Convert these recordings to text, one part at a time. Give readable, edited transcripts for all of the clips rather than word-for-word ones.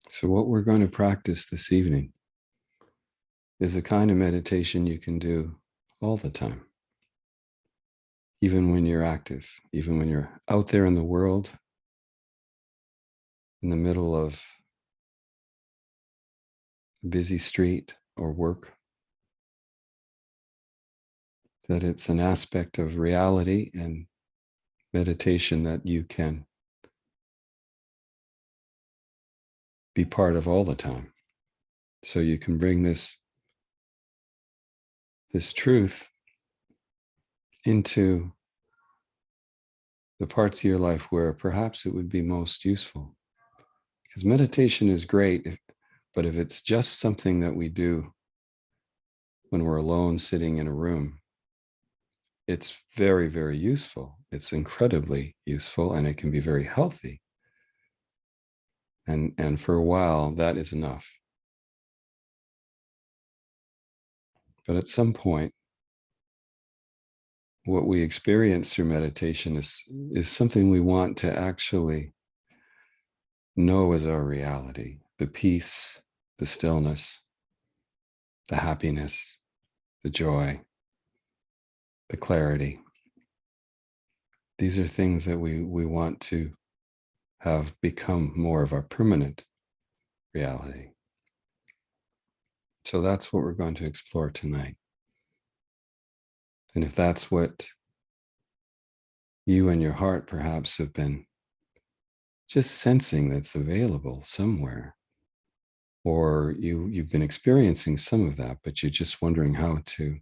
So what we're going to practice this evening is a kind of meditation you can do all the time, even when you're active, even when you're out there in the world, in the middle of a busy street or work, that it's an aspect of reality and meditation that you can be part of all the time. So you can bring this truth into the parts of your life where perhaps it would be most useful. Because meditation is great, but if it's just something that we do when we're alone sitting in a room, it's very, very useful. It's incredibly useful, and it can be very healthy. And for a while, that is enough. But at some point, what we experience through meditation is something we want to actually know as our reality. The peace, the stillness, the happiness, the joy, the clarity. These are things that we want to have become more of our permanent reality. So that's what we're going to explore tonight. And if that's what you and your heart perhaps have been just sensing that's available somewhere, or you've been experiencing some of that, but you're just wondering how to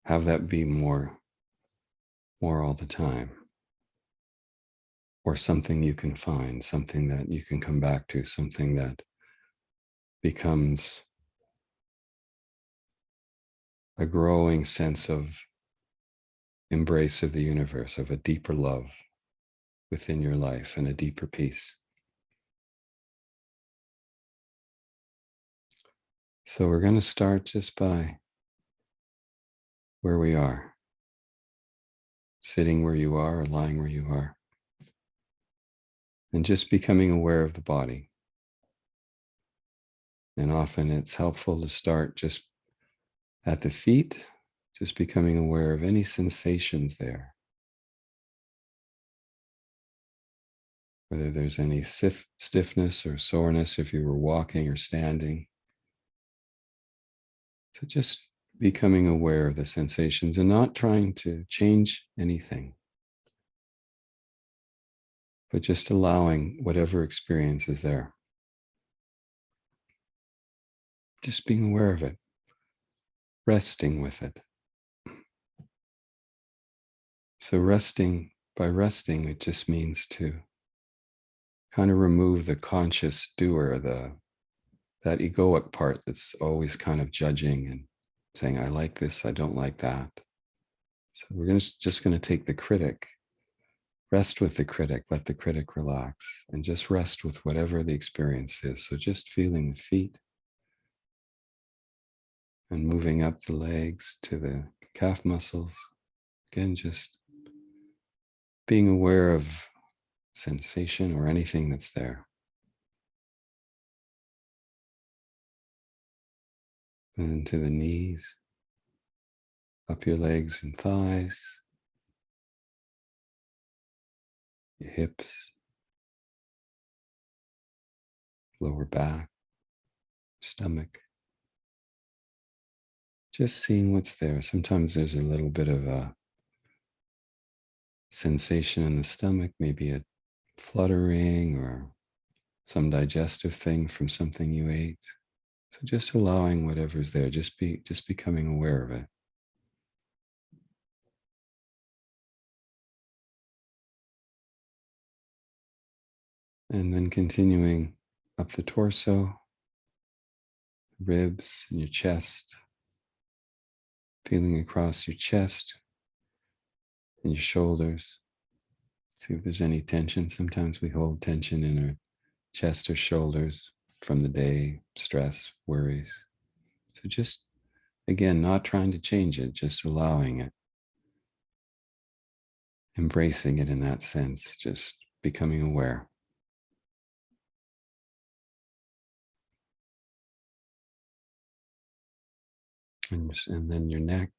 have that be more all the time, or something you can find, something that you can come back to, something that becomes a growing sense of embrace of the universe, of a deeper love within your life and a deeper peace. So we're going to start just by where we are, sitting where you are or lying where you are, and just becoming aware of the body. And often it's helpful to start just at the feet, just becoming aware of any sensations there, whether there's any stiffness or soreness if you were walking or standing. So just becoming aware of the sensations and not trying to change anything, but just allowing whatever experience is there. Just being aware of it, resting with it. So by resting, it just means to kind of remove the conscious doer, that egoic part that's always kind of judging and saying, I like this, I don't like that. So we're just going to take the critic, rest with the critic, let the critic relax, and just rest with whatever the experience is. So just feeling the feet and moving up the legs to the calf muscles. Again, just being aware of sensation or anything that's there. And to the knees, up your legs and thighs, your hips, lower back, stomach. Just seeing what's there. Sometimes there's a little bit of a sensation in the stomach, maybe a fluttering or some digestive thing from something you ate. So just allowing whatever's there, just becoming aware of it. And then continuing up the torso, ribs and your chest, feeling across your chest and your shoulders. See if there's any tension. Sometimes we hold tension in our chest or shoulders from the day, stress, worries. So just, again, not trying to change it, just allowing it, embracing it in that sense, just becoming aware. And then your neck.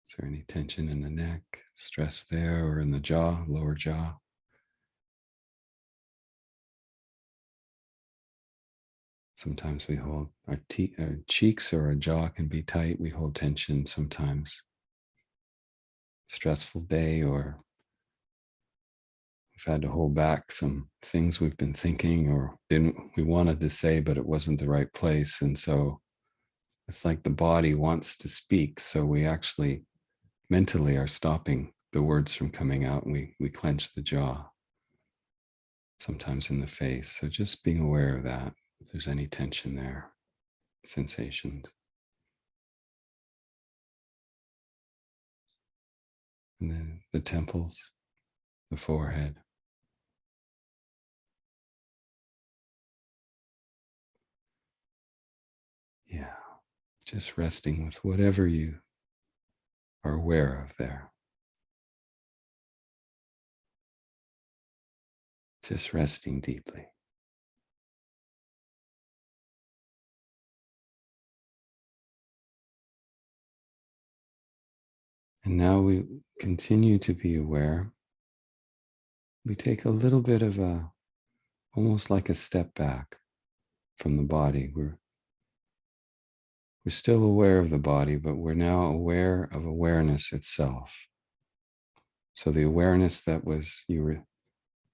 Is there any tension in the neck, stress there, or in the jaw, lower jaw? Sometimes we hold our cheeks or our jaw can be tight. We hold tension sometimes. Stressful day, or we've had to hold back some things we've been thinking or didn't we wanted to say, but it wasn't the right place. And so it's like the body wants to speak. So we actually mentally are stopping the words from coming out, and we clench the jaw, sometimes in the face. So just being aware of that, if there's any tension there, sensations. And then the temples, the forehead. Yeah, just resting with whatever you are aware of there. Just resting deeply. And now we continue to be aware. We take a little bit of almost like a step back from the body. We're still aware of the body, but we're now aware of awareness itself. So the awareness that you were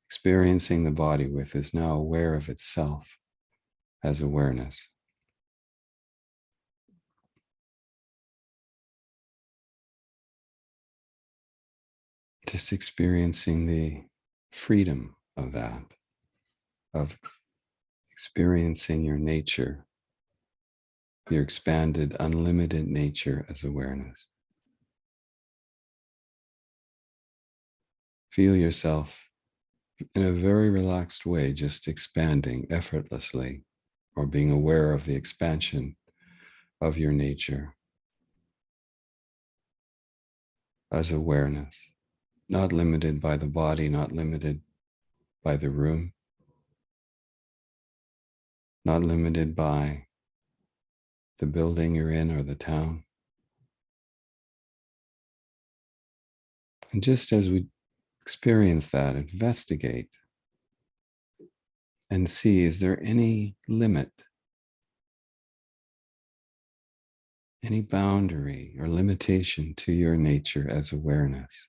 experiencing the body with is now aware of itself as awareness. Just experiencing the freedom of that, of experiencing your nature, your expanded, unlimited nature as awareness. Feel yourself in a very relaxed way, just expanding effortlessly, or being aware of the expansion of your nature as awareness, not limited by the body, not limited by the room, not limited by the building you're in or the town. And just as we experience that, investigate and see, is there any limit, any boundary or limitation to your nature as awareness?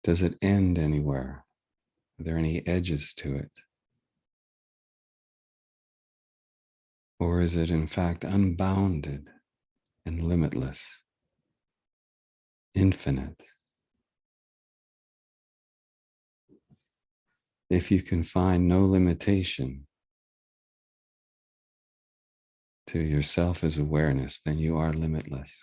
Does it end anywhere? Are there any edges to it? Or is it in fact unbounded and limitless, infinite? If you can find no limitation to yourself as awareness, then you are limitless.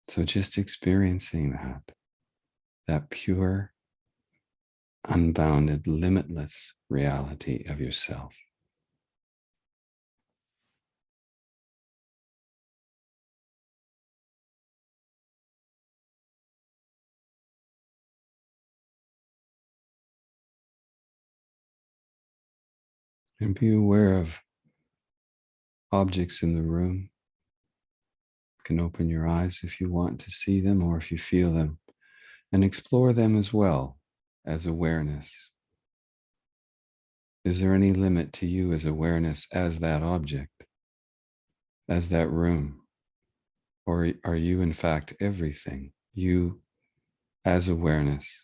So just experiencing that pure, unbounded, limitless reality of yourself. And be aware of objects in the room. You can open your eyes if you want to see them or if you feel them, and explore them as well as awareness. Is there any limit to you as awareness as that object, as that room? Or are you in fact everything? You as awareness,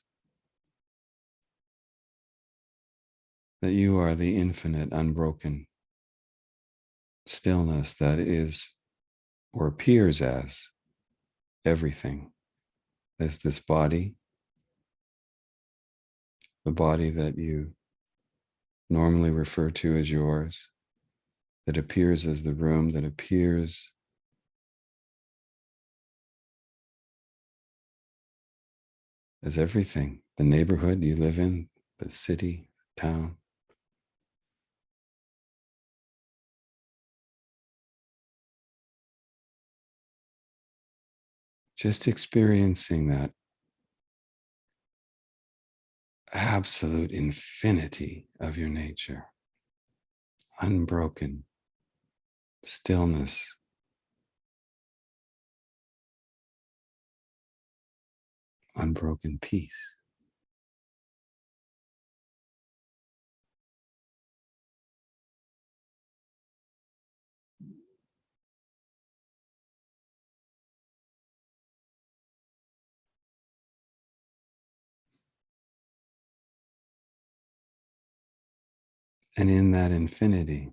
that you are the infinite, unbroken stillness that is or appears as everything, as this body, the body that you normally refer to as yours, that appears as the room, that appears as everything, the neighborhood you live in, the city, town. Just experiencing that absolute infinity of your nature, unbroken stillness, unbroken peace. And in that infinity,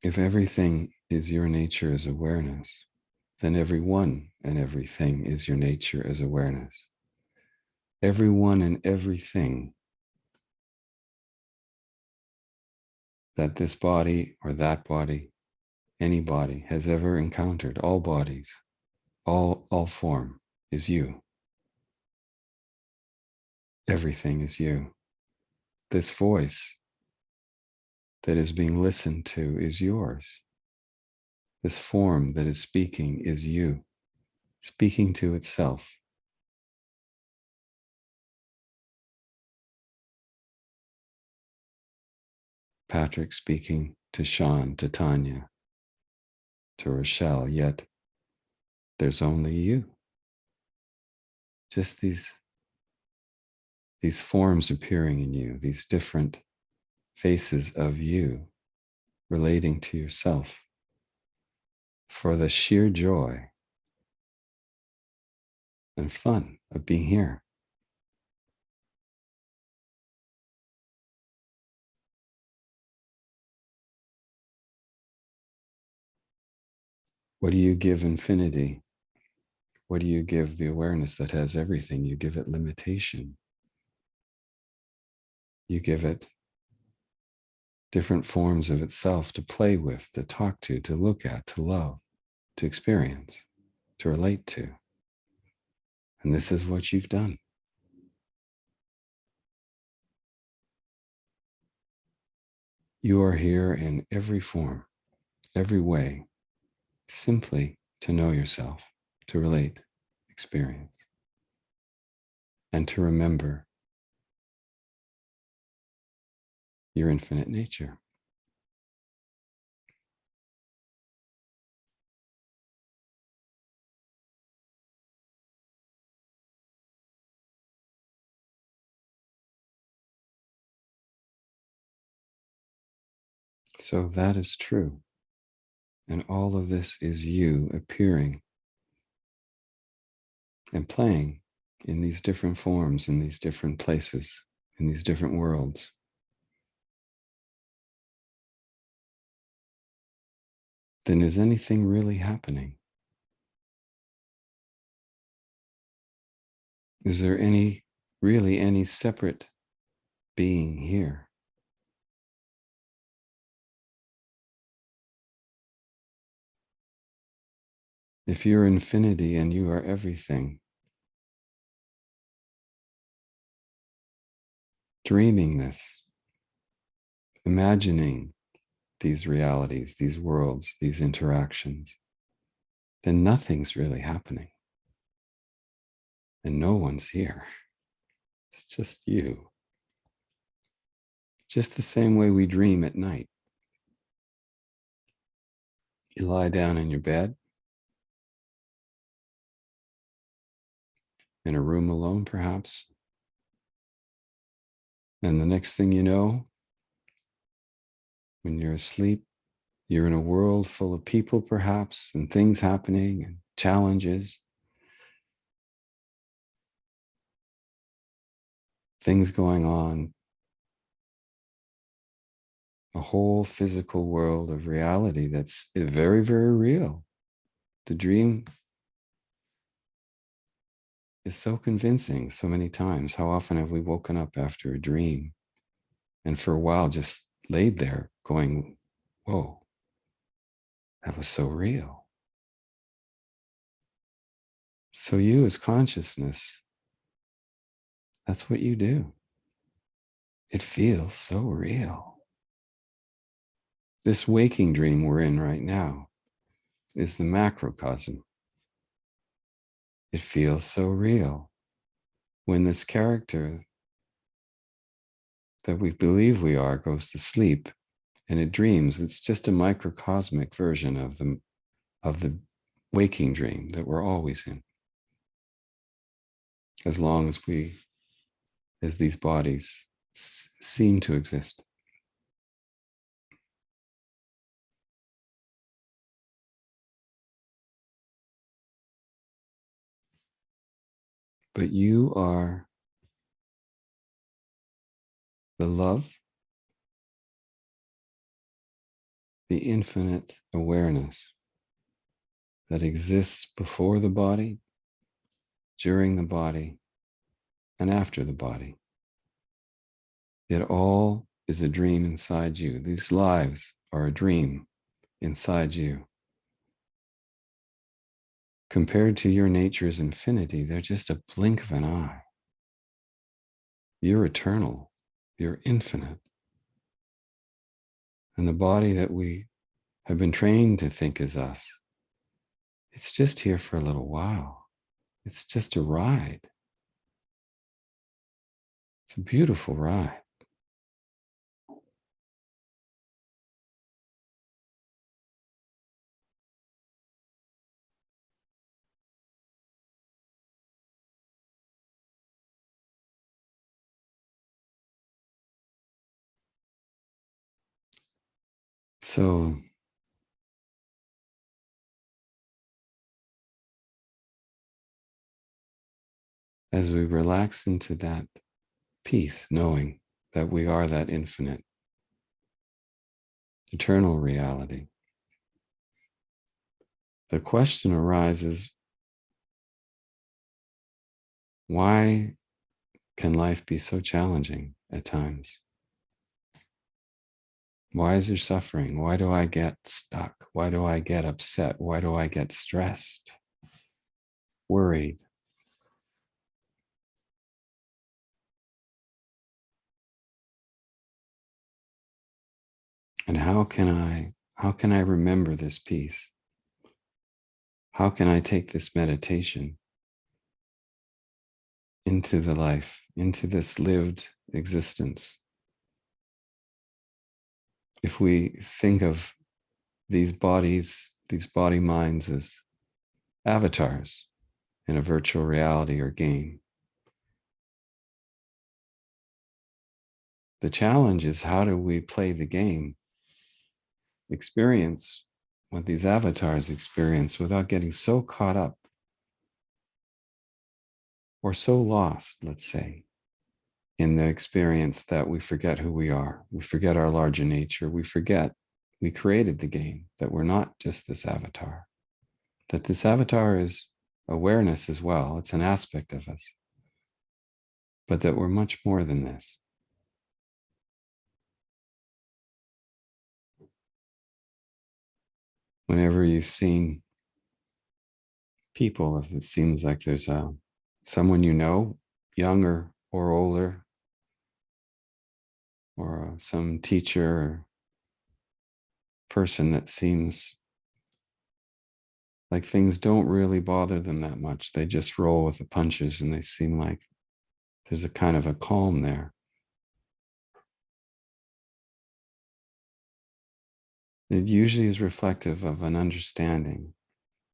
if everything is your nature as awareness, then everyone and everything is your nature as awareness. Everyone and everything that this body or that body, any body has ever encountered, all bodies, all form is you. Everything is you. This voice that is being listened to is yours. This form that is speaking is you, speaking to itself. Patrick speaking to Sean, to Tanya, to Rochelle, yet there's only you. Just these forms appearing in you, these different faces of you relating to yourself for the sheer joy and fun of being here. What do you give infinity? What do you give the awareness that has everything? You give it limitation. You give it different forms of itself to play with, to talk to look at, to love, to experience, to relate to. And this is what you've done. You are here in every form, every way, simply to know yourself, to relate, experience, and to remember your infinite nature. So that is true. And all of this is you appearing and playing in these different forms, in these different places, in these different worlds. Then is anything really happening? Is there really any separate being here? If you're infinity and you are everything, dreaming this, imagining these realities, these worlds, these interactions, then nothing's really happening. And no one's here. It's just you. Just the same way we dream at night. You lie down in your bed, in a room alone, perhaps. And the next thing you know, when you're asleep, you're in a world full of people, perhaps, and things happening and challenges, things going on, a whole physical world of reality that's very, very real. The dream is so convincing so many times. How often have we woken up after a dream and for a while just laid there going, whoa, that was so real. So you as consciousness, that's what you do. It feels so real. This waking dream we're in right now is the macrocosm It feels so real when this character that we believe we are goes to sleep and it dreams. It's just a microcosmic version of the waking dream that we're always in, as long as these bodies seem to exist. But you are the love, the infinite awareness that exists before the body, during the body, and after the body. It all is a dream inside you. These lives are a dream inside you. Compared to your nature's infinity, they're just a blink of an eye. You're eternal. You're infinite. And the body that we have been trained to think is us, it's just here for a little while. It's just a ride. It's a beautiful ride. So as we relax into that peace, knowing that we are that infinite, eternal reality, the question arises, why can life be so challenging at times? Why is there suffering? Why do I get stuck? Why do I get upset? Why do I get stressed, worried? And how can I remember this peace? How can I take this meditation into the life, into this lived existence? If we think of these bodies, these body minds as avatars in a virtual reality or game, the challenge is, how do we play the game, experience what these avatars experience without getting so caught up or so lost, let's say, in the experience that we forget who we are. We forget our larger nature. We forget we created the game, that we're not just this avatar, that this avatar is awareness as well. It's an aspect of us, but that we're much more than this. Whenever you've seen people, if it seems like there's someone you know, younger or older, or some teacher or person that seems like things don't really bother them that much. They just roll with the punches and they seem like there's a kind of a calm there. It usually is reflective of an understanding,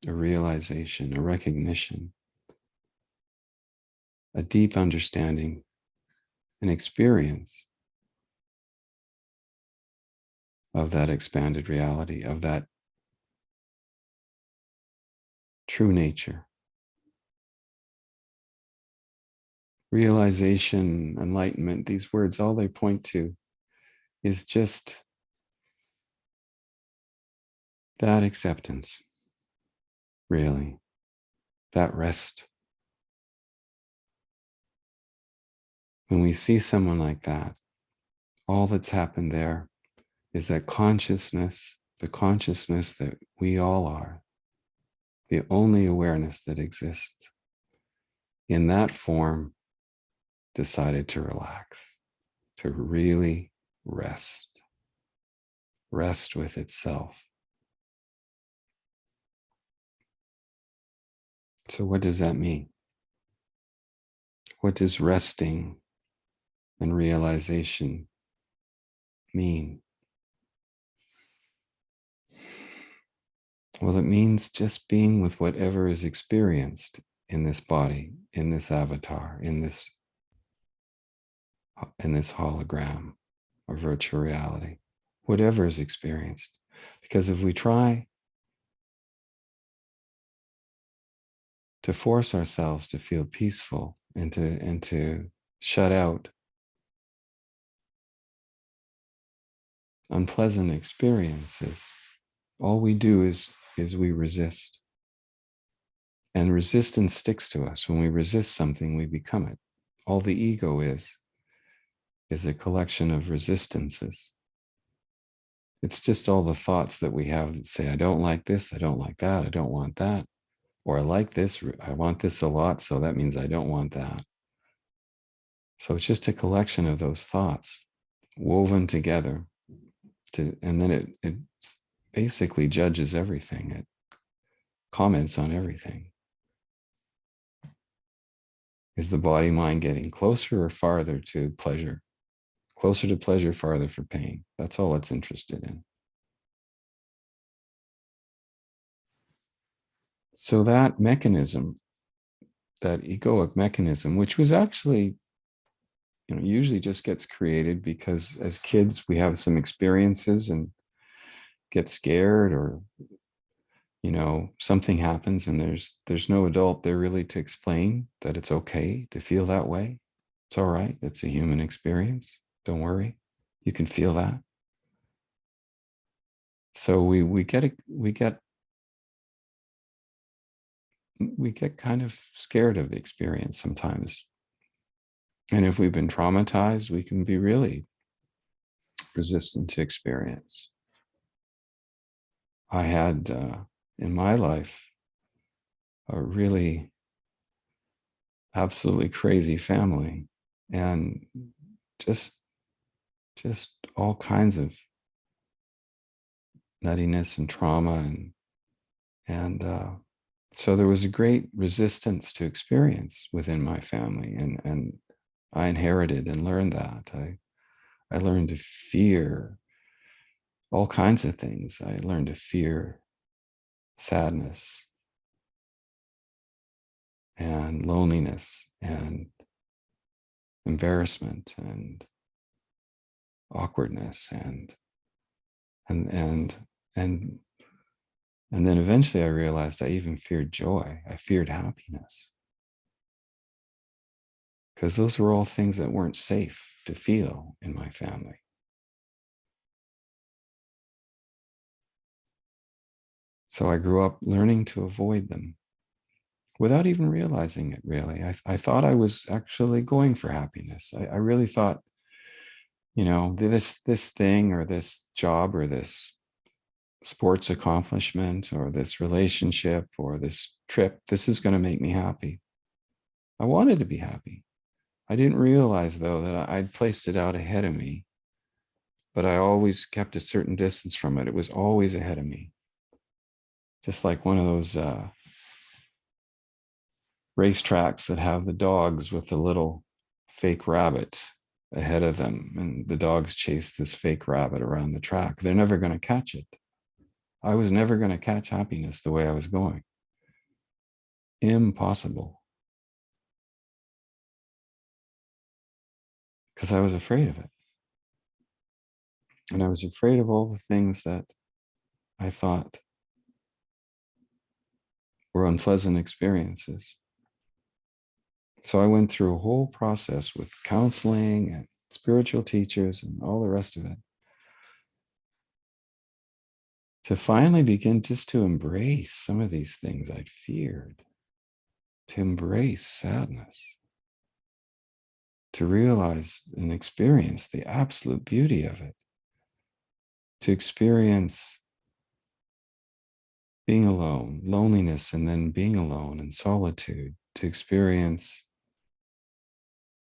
a realization, a recognition, a deep understanding, an experience of that expanded reality, of that true nature. Realization, enlightenment, these words, all they point to is just that acceptance, really, that rest. When we see someone like that, all that's happened there is that consciousness, the consciousness that we all are, the only awareness that exists, in that form, decided to relax, to really rest, rest with itself. So what does that mean? What does resting and realization mean? Well, it means just being with whatever is experienced in this body, in this avatar, in this hologram or virtual reality, whatever is experienced. Because if we try to force ourselves to feel peaceful and to shut out unpleasant experiences, all we do is we resist. And resistance sticks to us. When we resist something, we become it. All the ego is a collection of resistances. It's just all the thoughts that we have that say, I don't like this, I don't like that, I don't want that. Or I like this, I want this a lot, so that means I don't want that. So it's just a collection of those thoughts woven together. And then it basically judges everything. It comments on everything. Is the body mind getting closer or farther to pleasure? Closer to pleasure, farther for pain. That's all it's interested in. So that mechanism, that egoic mechanism, which was actually, usually just gets created because as kids we have some experiences and get scared, or something happens and there's no adult there really to explain that it's okay to feel that way. It's all right. It's a human experience. Don't worry. You can feel that. So we get kind of scared of the experience sometimes. And if we've been traumatized, we can be really resistant to experience. I had in my life a really absolutely crazy family, and just all kinds of nuttiness and trauma, and so there was a great resistance to experience within my family, and I inherited and learned that. I learned to fear all kinds of things. I learned to fear sadness and loneliness and embarrassment and awkwardness and and and and then eventually I realized I even feared joy. I feared happiness, because those were all things that weren't safe to feel in my family. So I grew up learning to avoid them without even realizing it, really. I thought I was actually going for happiness. I really thought, this thing or this job or this sports accomplishment or this relationship or this trip, this is going to make me happy. I wanted to be happy. I didn't realize, though, that I'd placed it out ahead of me, but I always kept a certain distance from it. It was always ahead of me. Just like one of those racetracks that have the dogs with the little fake rabbit ahead of them, and the dogs chase this fake rabbit around the track. They're never going to catch it. I was never going to catch happiness the way I was going. Impossible. Because I was afraid of it. And I was afraid of all the things that I thought were unpleasant experiences. So I went through a whole process with counseling and spiritual teachers and all the rest of it to finally begin just to embrace some of these things I'd feared, to embrace sadness, to realize and experience the absolute beauty of it, to experience being alone, loneliness, and then being alone and solitude, to experience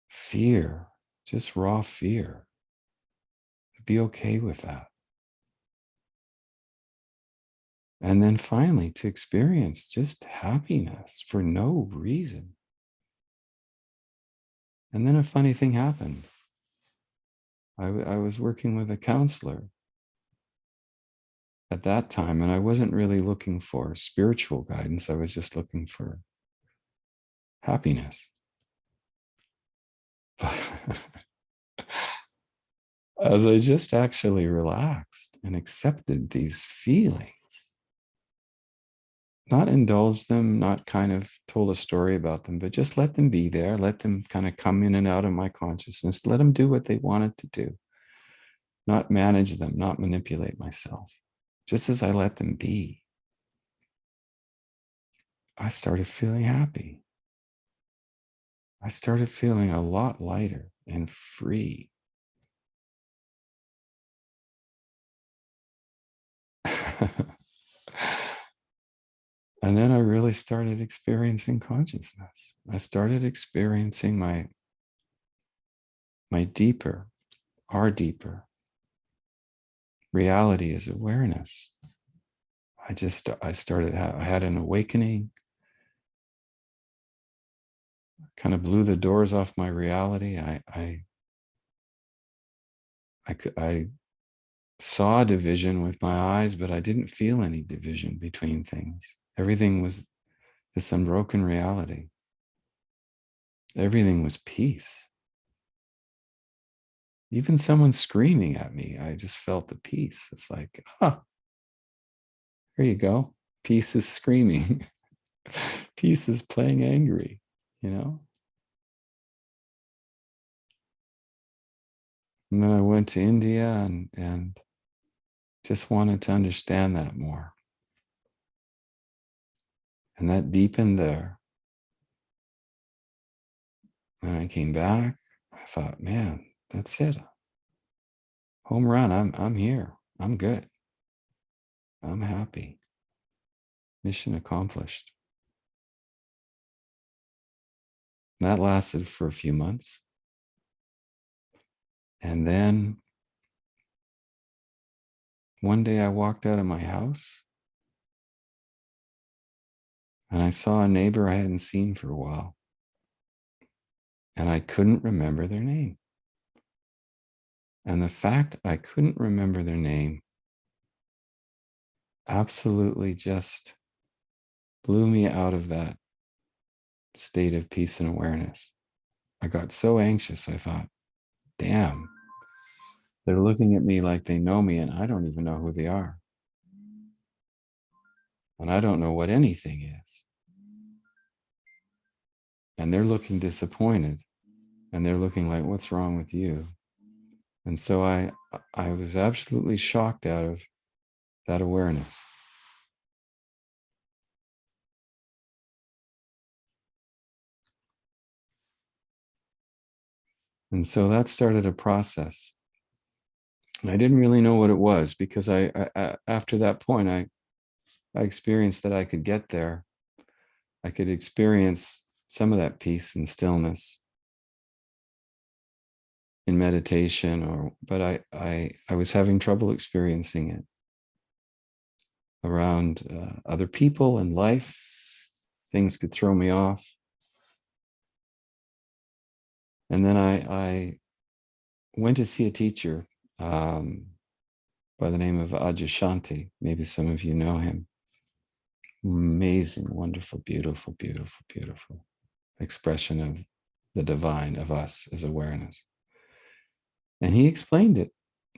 fear, just raw fear, to be okay with that. And then finally to experience just happiness for no reason. And then a funny thing happened. I was working with a counselor at that time, and I wasn't really looking for spiritual guidance. I was just looking for happiness. But as I just actually relaxed and accepted these feelings, not indulged them, not kind of told a story about them, but just let them be there, let them kind of come in and out of my consciousness, let them do what they wanted to do, not manage them, not manipulate myself. Just as I let them be, I started feeling happy. I started feeling a lot lighter and free. And then I really started experiencing consciousness. I started experiencing my deeper, our deeper reality is awareness. I had an awakening, kind of blew the doors off my reality. I saw division with my eyes, but I didn't feel any division between things. Everything was this unbroken reality. Everything was peace. Even someone screaming at me, I just felt the peace. It's like, here you go. Peace is screaming. Peace is playing angry, you know? And then I went to India and just wanted to understand that more. And that deepened there. And I came back. I thought, man, that's it. Home run. I'm here. I'm good. I'm happy. Mission accomplished. And that lasted for a few months. And then one day I walked out of my house and I saw a neighbor I hadn't seen for a while. And I couldn't remember their name. And the fact I couldn't remember their name absolutely just blew me out of that state of peace and awareness. I got so anxious, I thought, damn, they're looking at me like they know me and I don't even know who they are. And I don't know what anything is. And they're looking disappointed and they're looking like, what's wrong with you? And so I was absolutely shocked out of that awareness. And so that started a process. And I didn't really know what it was because after that point, I experienced that I could get there. I could experience some of that peace and stillness in meditation, but I was having trouble experiencing it around other people and life. Things could throw me off. And then I went to see a teacher by the name of Adyashanti. Maybe some of you know him. Amazing, wonderful, beautiful, beautiful, beautiful expression of the divine of us as awareness. And he explained it.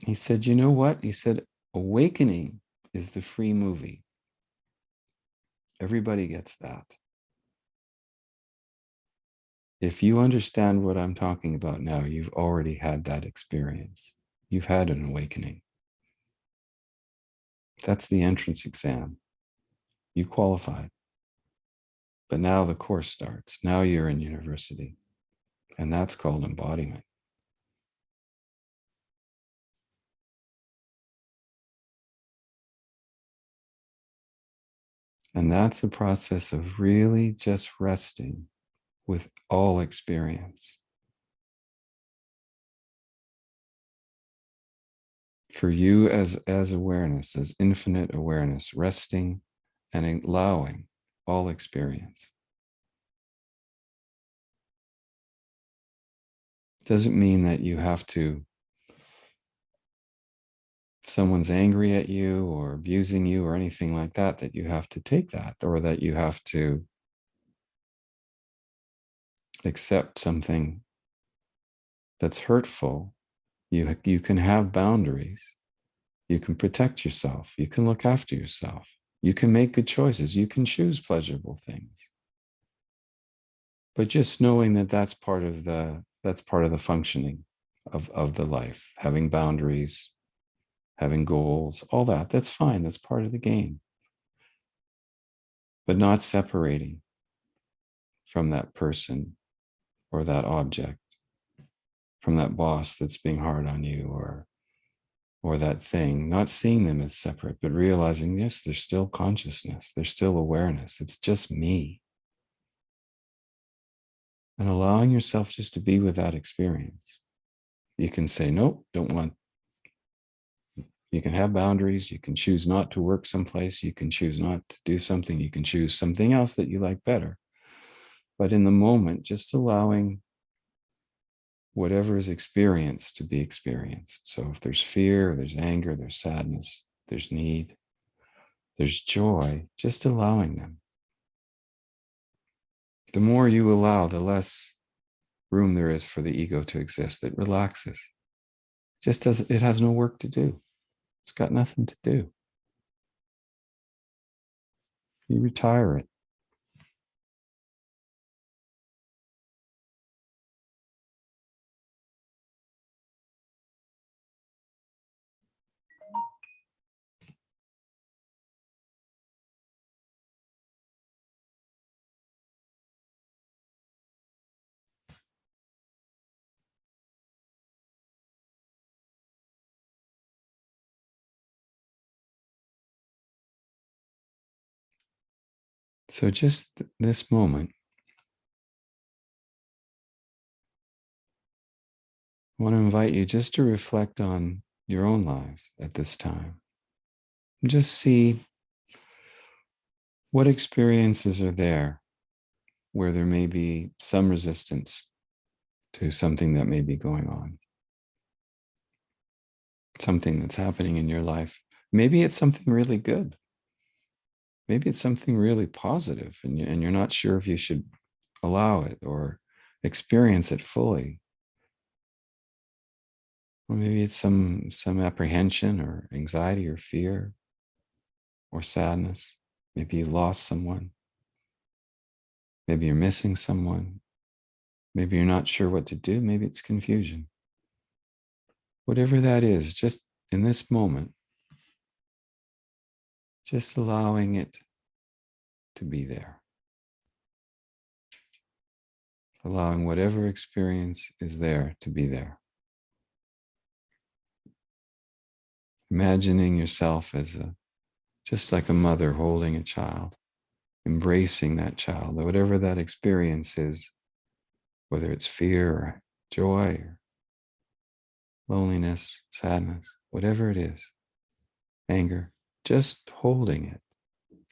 He said, you know what? He said, awakening is the free movie. Everybody gets that. If you understand what I'm talking about now, you've already had that experience. You've had an awakening. That's the entrance exam. You qualified. But now the course starts. Now you're in university. And that's called embodiment. And that's the process of really just resting with all experience. For you as awareness, as infinite awareness, resting and allowing all experience. Doesn't mean that you have to, if someone's angry at you or abusing you or anything like that, that you have to take that, or that you have to accept something that's hurtful. You can have boundaries. You can protect yourself. You can look after yourself. You can make good choices. You can choose pleasurable things. But just knowing that that's part of the functioning of the life, having boundaries, having goals, all that's fine. That's part of the game. But not separating from that person or that object, from that boss that's being hard on you, or that thing, not seeing them as separate, but realizing, yes, there's still consciousness, there's still awareness. It's just me. And allowing yourself just to be with that experience. You can say, nope, don't want. You can have boundaries. You can choose not to work someplace. You can choose not to do something. You can choose something else that you like better. But in the moment, just allowing whatever is experienced to be experienced. So if there's fear, there's anger, there's sadness, there's need, there's joy, just allowing them. The more you allow, the less room there is for the ego to exist. It relaxes. It has no work to do. It's got nothing to do. You retire it. So just this moment, I want to invite you just to reflect on your own lives at this time. And just see what experiences are there where there may be some resistance to something that may be going on, something that's happening in your life. Maybe it's something really good. Maybe it's something really positive, and you're not sure if you should allow it or experience it fully. Or maybe it's some apprehension or anxiety or fear or sadness. Maybe you lost someone. Maybe you're missing someone. Maybe you're not sure what to do. Maybe it's confusion. Whatever that is, just in this moment, just allowing it to be there. Allowing whatever experience is there to be there. Imagining yourself as just like a mother holding a child, embracing that child, whatever that experience is, whether it's fear or joy or loneliness, sadness, whatever it is, anger, just holding it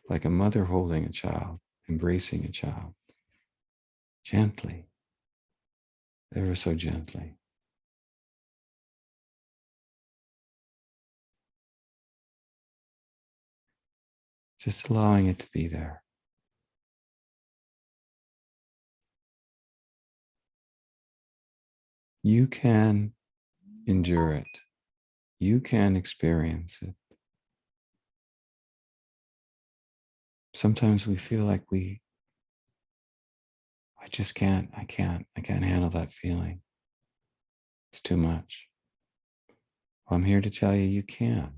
like a mother holding a child, embracing a child, gently, ever so gently. Just allowing it to be there. You can endure it. You can experience it. Sometimes we feel like I can't handle that feeling. It's too much. Well, I'm here to tell you, you can.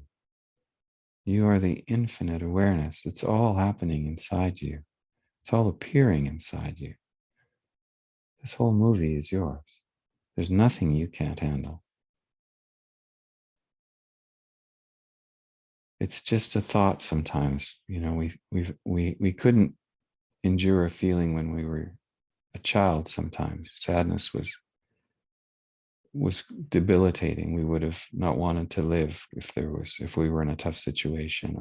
You are the infinite awareness. It's all happening inside you. It's all appearing inside you. This whole movie is yours. There's nothing you can't handle. It's just a thought sometimes. You know, we couldn't endure a feeling when we were a child sometimes. Sadness was debilitating. We would have not wanted to live if we were in a tough situation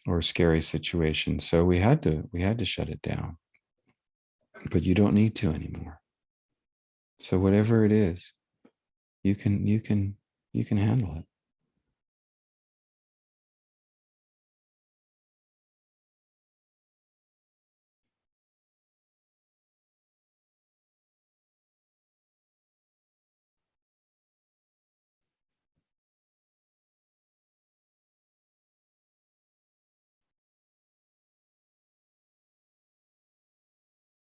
or a scary situation. So we had to shut it down. But you don't need to anymore. So whatever it is, you can handle it.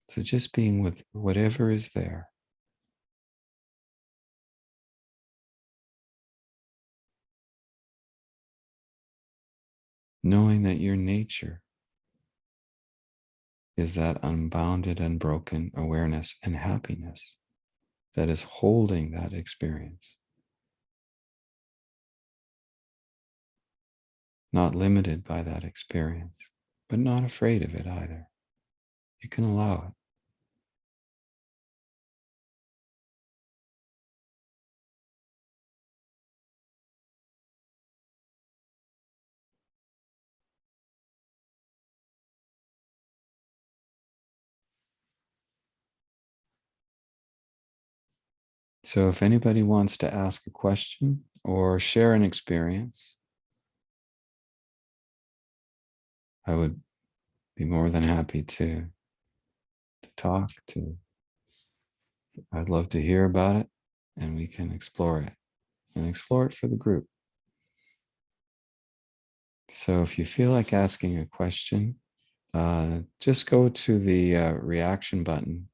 So just being with whatever is there. Knowing that your nature is that unbounded, unbroken awareness and happiness that is holding that experience. Not limited by that experience, but not afraid of it either. You can allow it. So if anybody wants to ask a question or share an experience, I would be more than happy to talk to. I'd love to hear about it, and we can explore it and explore it for the group. So if you feel like asking a question, just go to the reaction button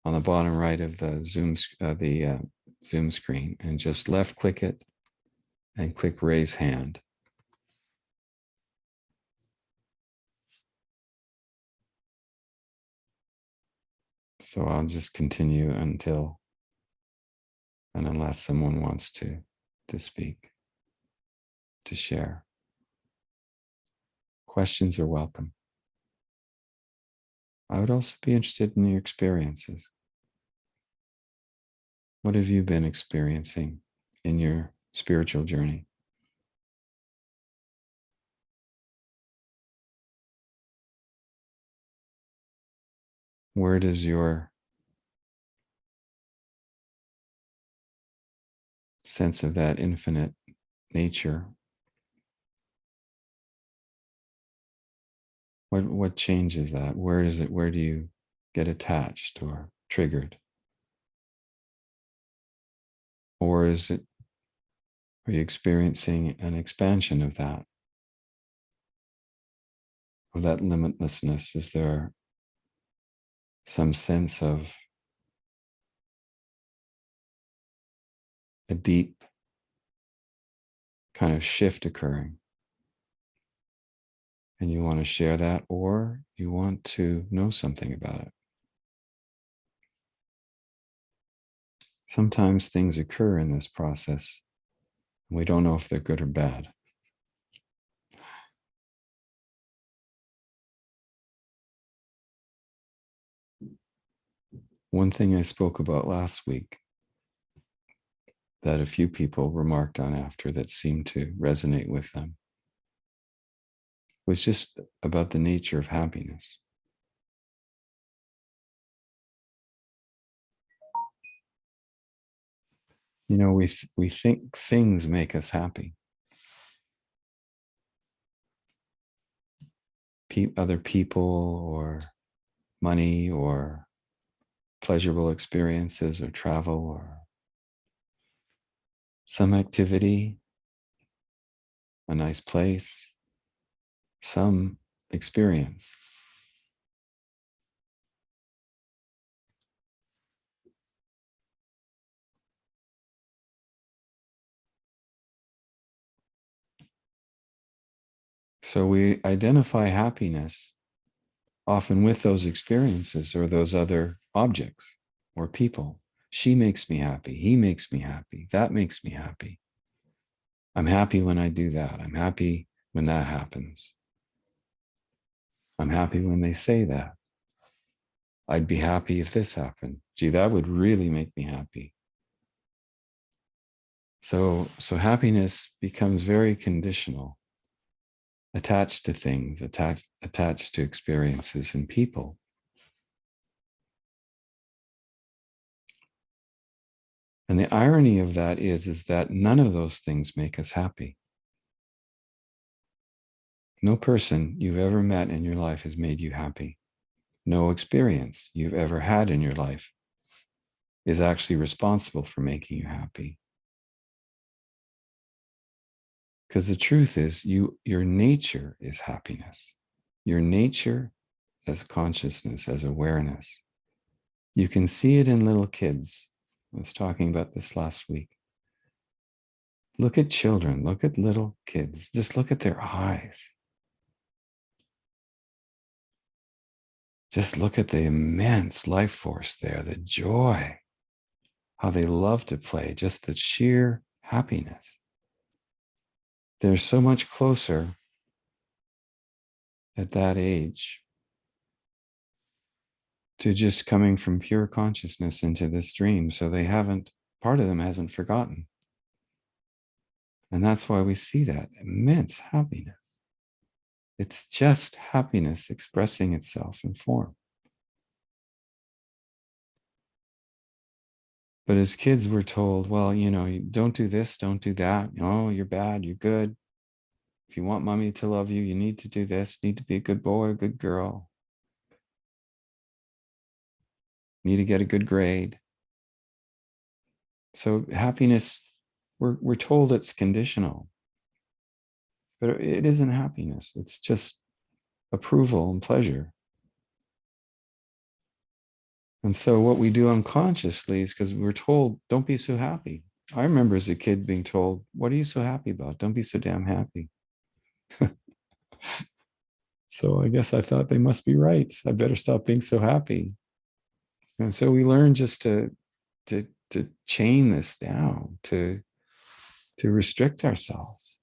on the bottom right of the Zoom screen and just left click it and click raise hand. So I'll just continue until and unless someone wants to speak, to share. Questions are welcome. I would also be interested in your experiences. What have you been experiencing in your spiritual journey? Where does your sense of that infinite nature, what changes that? Where do you get attached or triggered? Or are you experiencing an expansion of that limitlessness? Is there some sense of a deep kind of shift occurring? And you want to share that, or you want to know something about it? Sometimes things occur in this process, and we don't know if they're good or bad. One thing I spoke about last week that a few people remarked on after that seemed to resonate with them was just about the nature of happiness. You know, we think things make us happy. Other people or money or pleasurable experiences or travel or some activity, a nice place, some experience. So we identify happiness often with those experiences or those other objects or people. She makes me happy. He makes me happy. That makes me happy. I'm happy when I do that. I'm happy when that happens. I'm happy when they say that. I'd be happy if this happened. Gee, that would really make me happy. So happiness becomes very conditional, attached to things, attached to experiences and people. And the irony of that is that none of those things make us happy. No person you've ever met in your life has made you happy. No experience you've ever had in your life is actually responsible for making you happy. Because the truth is, your nature is happiness. Your nature as consciousness, as awareness. You can see it in little kids. I was talking about this last week. Look at children, look at little kids, just look at their eyes. Just look at the immense life force there, the joy, how they love to play, just the sheer happiness. They're so much closer at that age to just coming from pure consciousness into this dream. So they haven't, part of them hasn't forgotten. And that's why we see that immense happiness. It's just happiness expressing itself in form. But as kids, we're told, well, don't do this, don't do that. Oh, you're bad, you're good. If you want mommy to love you, you need to do this, need to be a good boy, a good girl, need to get a good grade. So happiness, we're told it's conditional, but it isn't happiness. It's just approval and pleasure. And so what we do unconsciously is because we're told, don't be so happy. I remember as a kid being told, what are you so happy about? Don't be so damn happy. So I guess I thought they must be right. I better stop being so happy. And so we learn just to chain this down, to restrict ourselves.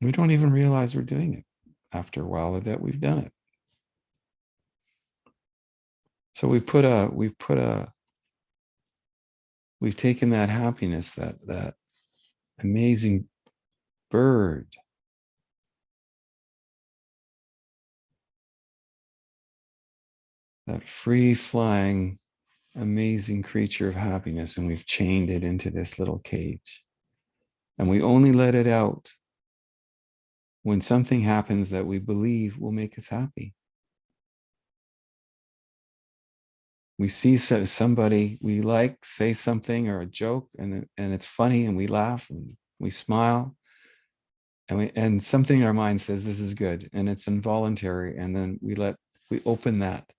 We don't even realize we're doing it after a while that we've done it. So we've taken that happiness, that amazing bird, that free flying, amazing creature of happiness, and we've chained it into this little cage. And we only let it out when something happens that we believe will make us happy. We see somebody we like say something or a joke, and it's funny, and we laugh and we smile, and something in our mind says this is good, and it's involuntary, and then we open that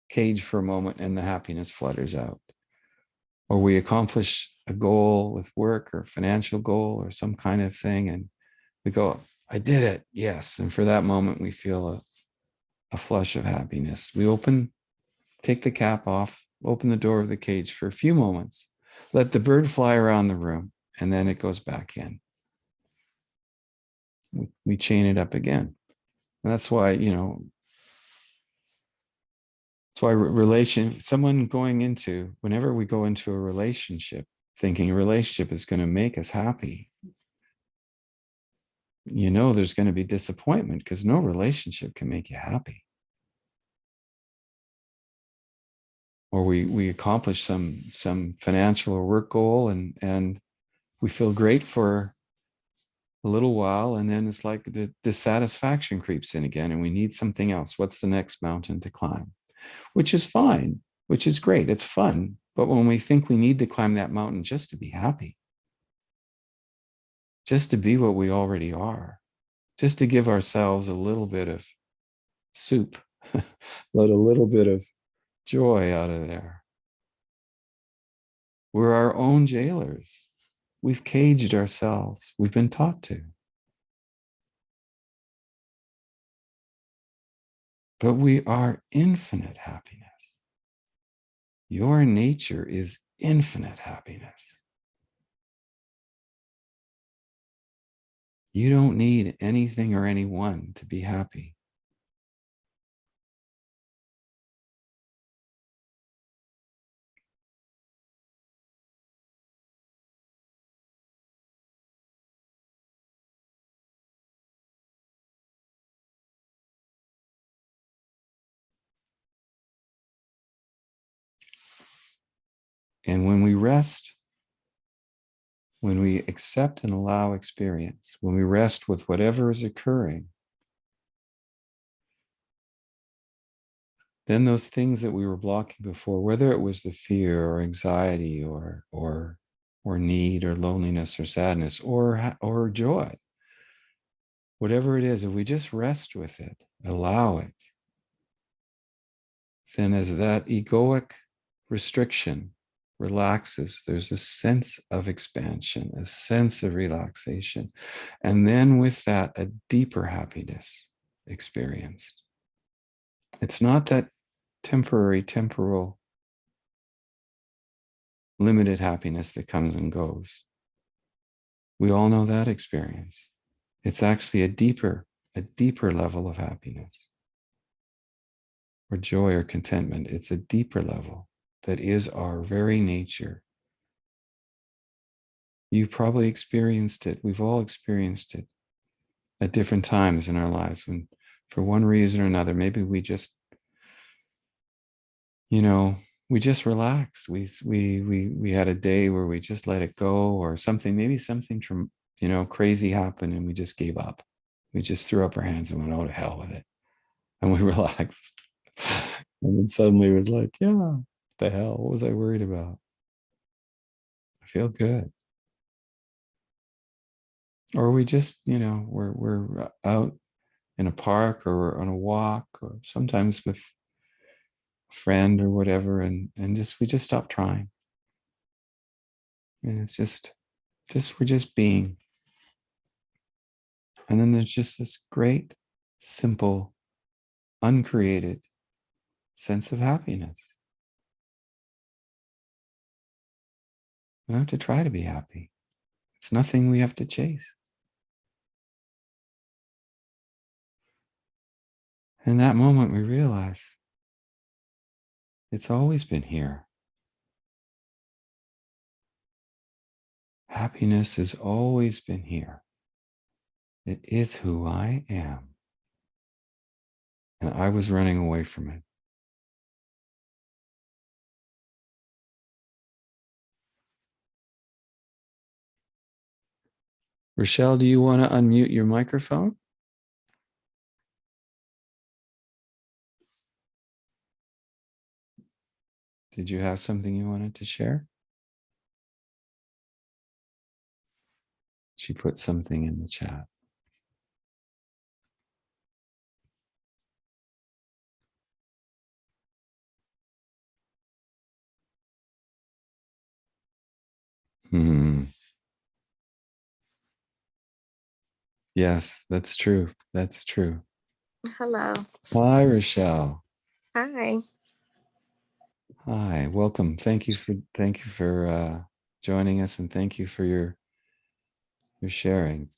cage for a moment, and the happiness flutters out. Or we accomplish a goal with work or financial goal or some kind of thing, and we go, I did it, yes. And for that moment, we feel a flush of happiness. We take the cap off, open the door of the cage for a few moments, let the bird fly around the room, and then it goes back in. We chain it up again. And that's why, whenever we go into a relationship, thinking a relationship is going to make us happy, there's going to be disappointment because no relationship can make you happy. Or we accomplish some financial or work goal, and we feel great for a little while, and then it's like the dissatisfaction creeps in again, and we need something else. What's the next mountain to climb? Which is fine, which is great. It's fun. But when we think we need to climb that mountain just to be happy, just to be what we already are, just to give ourselves a little bit of soup, let a little bit of joy out of there. We're our own jailers. We've caged ourselves. We've been taught to. But we are infinite happiness. Your nature is infinite happiness. You don't need anything or anyone to be happy. And when we rest, when we accept and allow experience, when we rest with whatever is occurring, then those things that we were blocking before, whether it was the fear or anxiety or need or loneliness or sadness or joy, whatever it is, if we just rest with it, allow it, then as that egoic restriction relaxes, there's a sense of expansion, a sense of relaxation. And then with that, a deeper happiness experienced. It's not that temporary, temporal, limited happiness that comes and goes. We all know that experience. It's actually a deeper level of happiness or joy or contentment. It's a deeper level that is our very nature. You probably experienced it. We've all experienced it at different times in our lives when, for one reason or another, maybe we just, we just relaxed. We had a day where we just let it go, or something, maybe something crazy happened and we just gave up. We just threw up our hands and went, oh, to hell with it. And we relaxed. And then suddenly it was like, yeah, what the hell? What was I worried about? I feel good. Or we just, we're out in a park or we're on a walk or sometimes with a friend or whatever, and we just stop trying. And it's just we're just being. And then there's just this great, simple, uncreated sense of happiness. We don't have to try to be happy. It's nothing we have to chase. In that moment, we realize it's always been here. Happiness has always been here. It is who I am. And I was running away from it. Rochelle, do you want to unmute your microphone? Did you have something you wanted to share? She put something in the chat. Hmm. Yes, that's true. That's true. Hello. Hi, Rochelle. Hi. Hi, welcome. Thank you for joining us, and thank you for your sharing.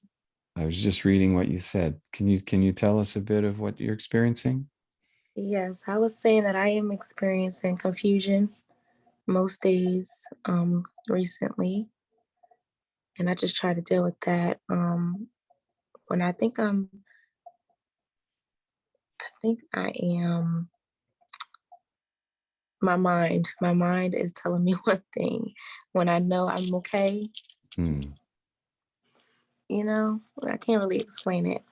I was just reading what you said. Can you tell us a bit of what you're experiencing? Yes, I was saying that I am experiencing confusion most days recently, and I just try to deal with that. When I think I am. My mind is telling me one thing. When I know I'm okay, Hmm. I can't really explain it.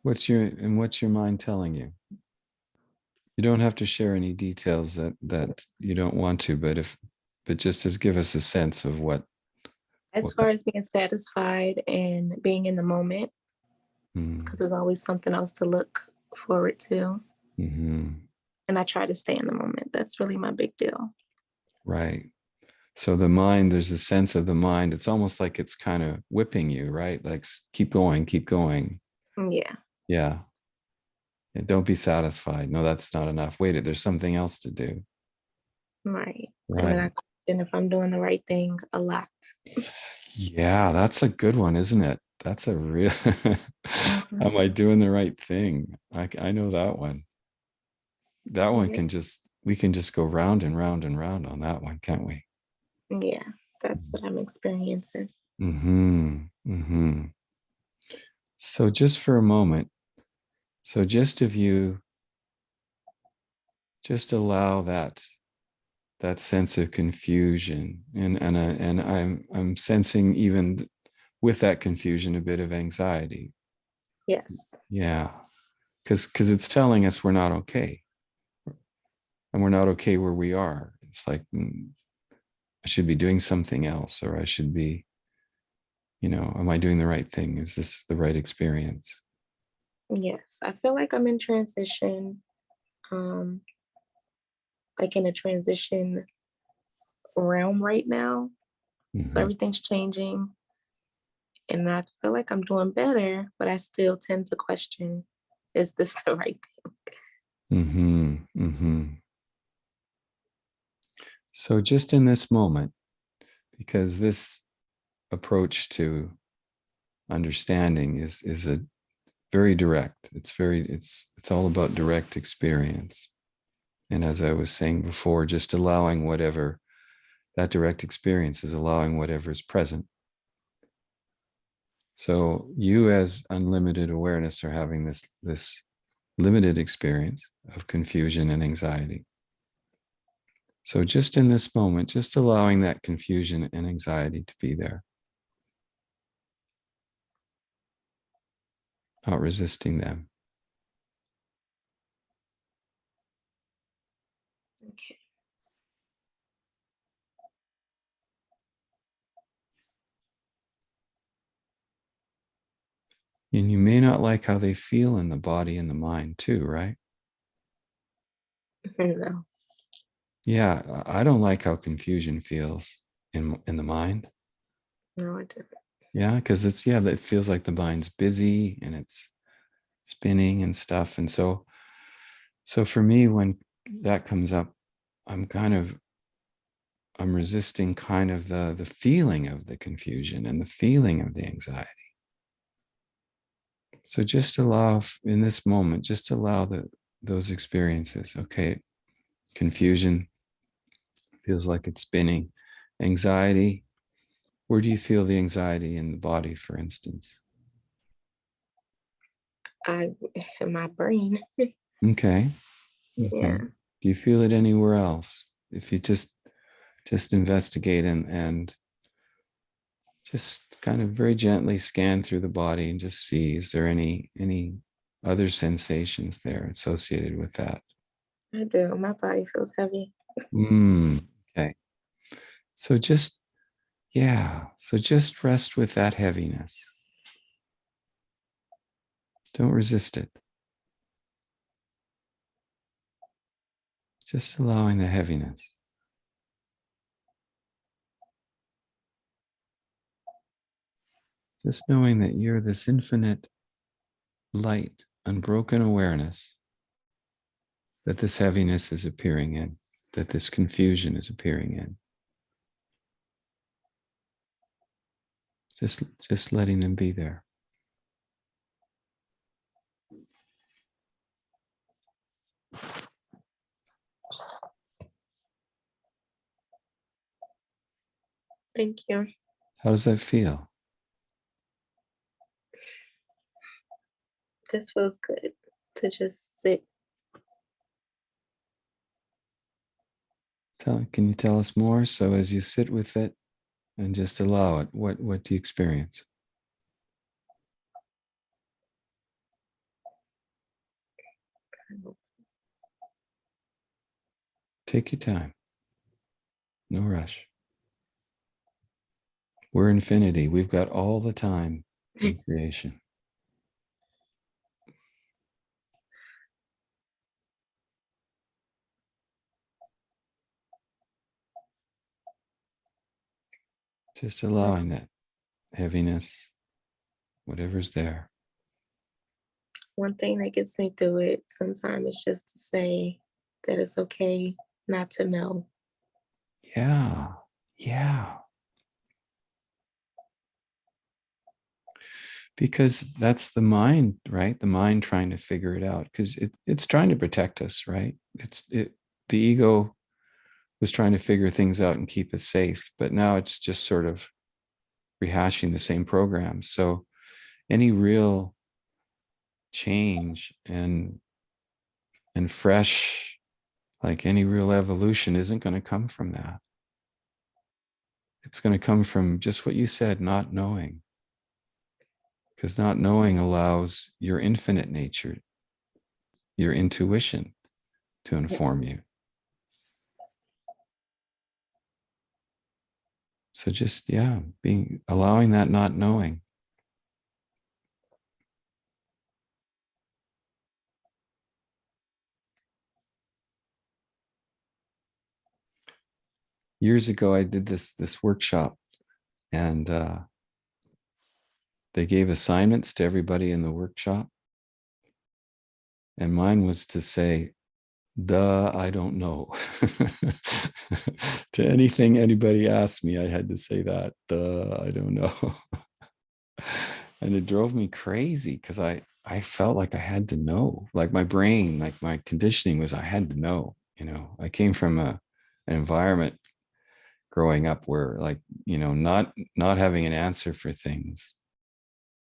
What's your mind telling you? You don't have to share any details that you don't want to, but just to give us a sense of As what. far as being satisfied and being in the moment, because Hmm. there's always something else to look forward to. Hmm. And I try to stay in the moment. That's really my big deal. Right. So the mind, there's a sense of the mind. It's almost like it's kind of whipping you, right? Like keep going, keep going. Yeah, Yeah. And don't be satisfied. No, that's not enough. Wait, there's something else to do. right. And then I Right. question if I'm doing the right thing a lot. Yeah, that's a good one, isn't it? That's a real. Mhm. Am I doing the right thing? I know that one. That one Yeah, can just, we can just go round and round and round on that one, can't we? yeah, that's what I'm experiencing. Hmm. Hmm. So just for a moment, just if you just allow that that sense of confusion, and I'm sensing even with that confusion a bit of anxiety. Yes. Yeah, because it's telling us we're not okay, and we're not okay where we are. It's like I should be doing something else, or I should be, am I doing the right thing? Is this the right experience? Yes. I feel like I'm in transition, um, like in a transition realm right now. So Hmm. everything's changing and I feel like I'm doing better, but I still tend to question, is this the right thing? Hmm. Hmm. So just in this moment, because this approach to understanding is a very direct. It's all about direct experience. And as I was saying before, just allowing whatever that direct experience is, allowing whatever is present. So you as unlimited awareness are having this limited experience of confusion and anxiety. So just in this moment, just allowing that confusion and anxiety to be there, not resisting them. Okay. And you may not like how they feel in the body and the mind too, right? No, Yeah, I don't like how confusion feels in the mind. no, I didn't. Yeah, because it feels like the mind's busy and it's spinning and stuff. And so for me, when that comes up, I'm kind of I'm resisting kind of the feeling of the confusion and the feeling of the anxiety. So just allow in this moment, just allow those experiences. Okay, confusion feels like it's spinning. Anxiety, where do you feel the anxiety in the body, for instance? I in my brain. Okay. Okay. Yeah, Do you feel it anywhere else? If you just investigate and just kind of very gently scan through the body and just see, is there any other sensations there associated with that? I do. My body feels heavy. Okay. So just yeah. So just rest with that heaviness. Don't resist it. Just allowing the heaviness. Just knowing that you're this infinite light, unbroken awareness that this heaviness is appearing in, that this confusion is appearing in. Just letting them be there. Thank you. How does that feel? This feels good to just sit. Can you tell us more? So as you sit with it and just allow it, what do you experience? Take your time. No rush. We're infinity. We've got all the time in creation. Just allowing that heaviness, whatever's there. One thing that gets me through it sometimes is just to say that it's okay not to know. Yeah. Yeah. Because that's the mind, right? The mind trying to figure it out because it's trying to protect us, right? The ego was trying to figure things out and keep us safe, but now it's just sort of rehashing the same programs. So any real change and fresh, Like any real evolution isn't going to come from that. It's going to come from just what you said, not knowing. Because not knowing allows your infinite nature, your intuition to Yes. inform you. So just, yeah, allowing that not knowing. Years ago, I did this workshop, and they gave assignments to everybody in the workshop. And mine was to say, duh, I don't know. To anything anybody asked me, I had to say that, duh, I don't know. And it drove me crazy because I felt like I had to know, like my brain, like my conditioning was I had to know. I came from an environment growing up where, like, not having an answer for things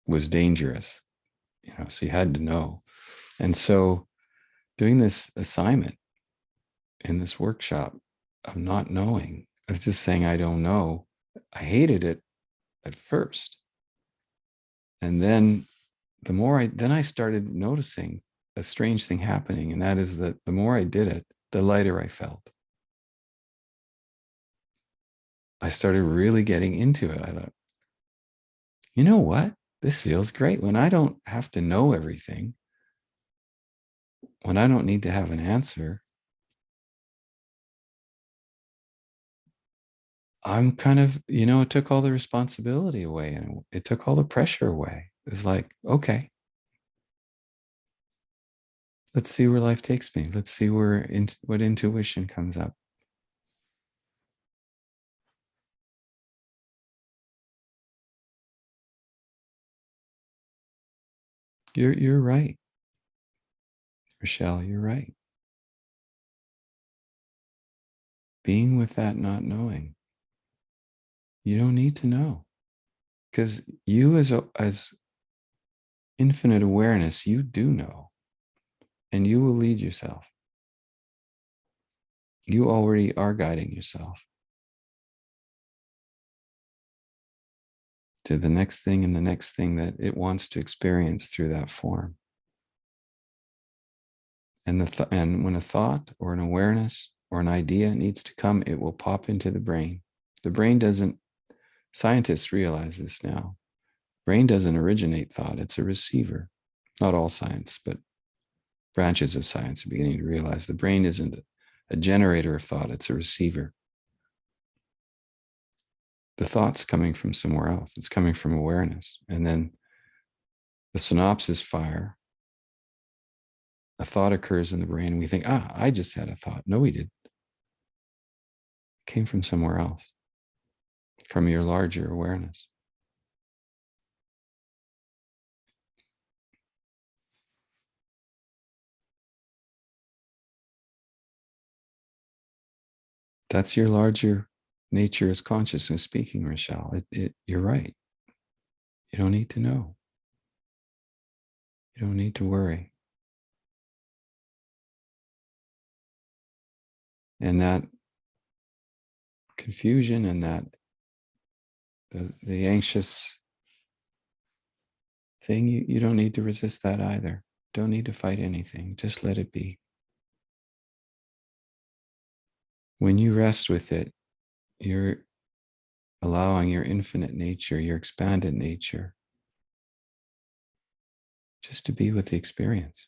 was dangerous. So you had to know. And so doing this assignment in this workshop of not knowing, of just saying I don't know, I hated it at first. And then I started noticing a strange thing happening, and that is that the more I did it, the lighter I felt. I started really getting into it. I thought, you know what? This feels great when I don't have to know everything, when I don't need to have an answer. I'm kind of, it took all the responsibility away and it took all the pressure away. It's like, okay, let's see where life takes me. Let's see what intuition comes up. You're right, Rochelle. You're right. Being with that not knowing, you don't need to know, because you as infinite awareness, you do know, and you will lead yourself. You already are guiding yourself to the next thing and the next thing that it wants to experience through that form. And when a thought or an awareness or an idea needs to come, it will pop into the brain. The brain doesn't, scientists realize this now. Brain doesn't originate thought, it's a receiver. Not all science, but branches of science are beginning to realize the brain isn't a generator of thought, it's a receiver. The thought's coming from somewhere else. It's coming from awareness. And then the synapses fire. A thought occurs in the brain, and we think, I just had a thought. No, we did. It came from somewhere else, from your larger awareness. That's your larger nature as consciousness speaking, Rochelle. You're right. You don't need to know. You don't need to worry. And that confusion and that the anxious thing, you don't need to resist that either. Don't need to fight anything. Just let it be. When you rest with it, you're allowing your infinite nature, your expanded nature, just to be with the experience.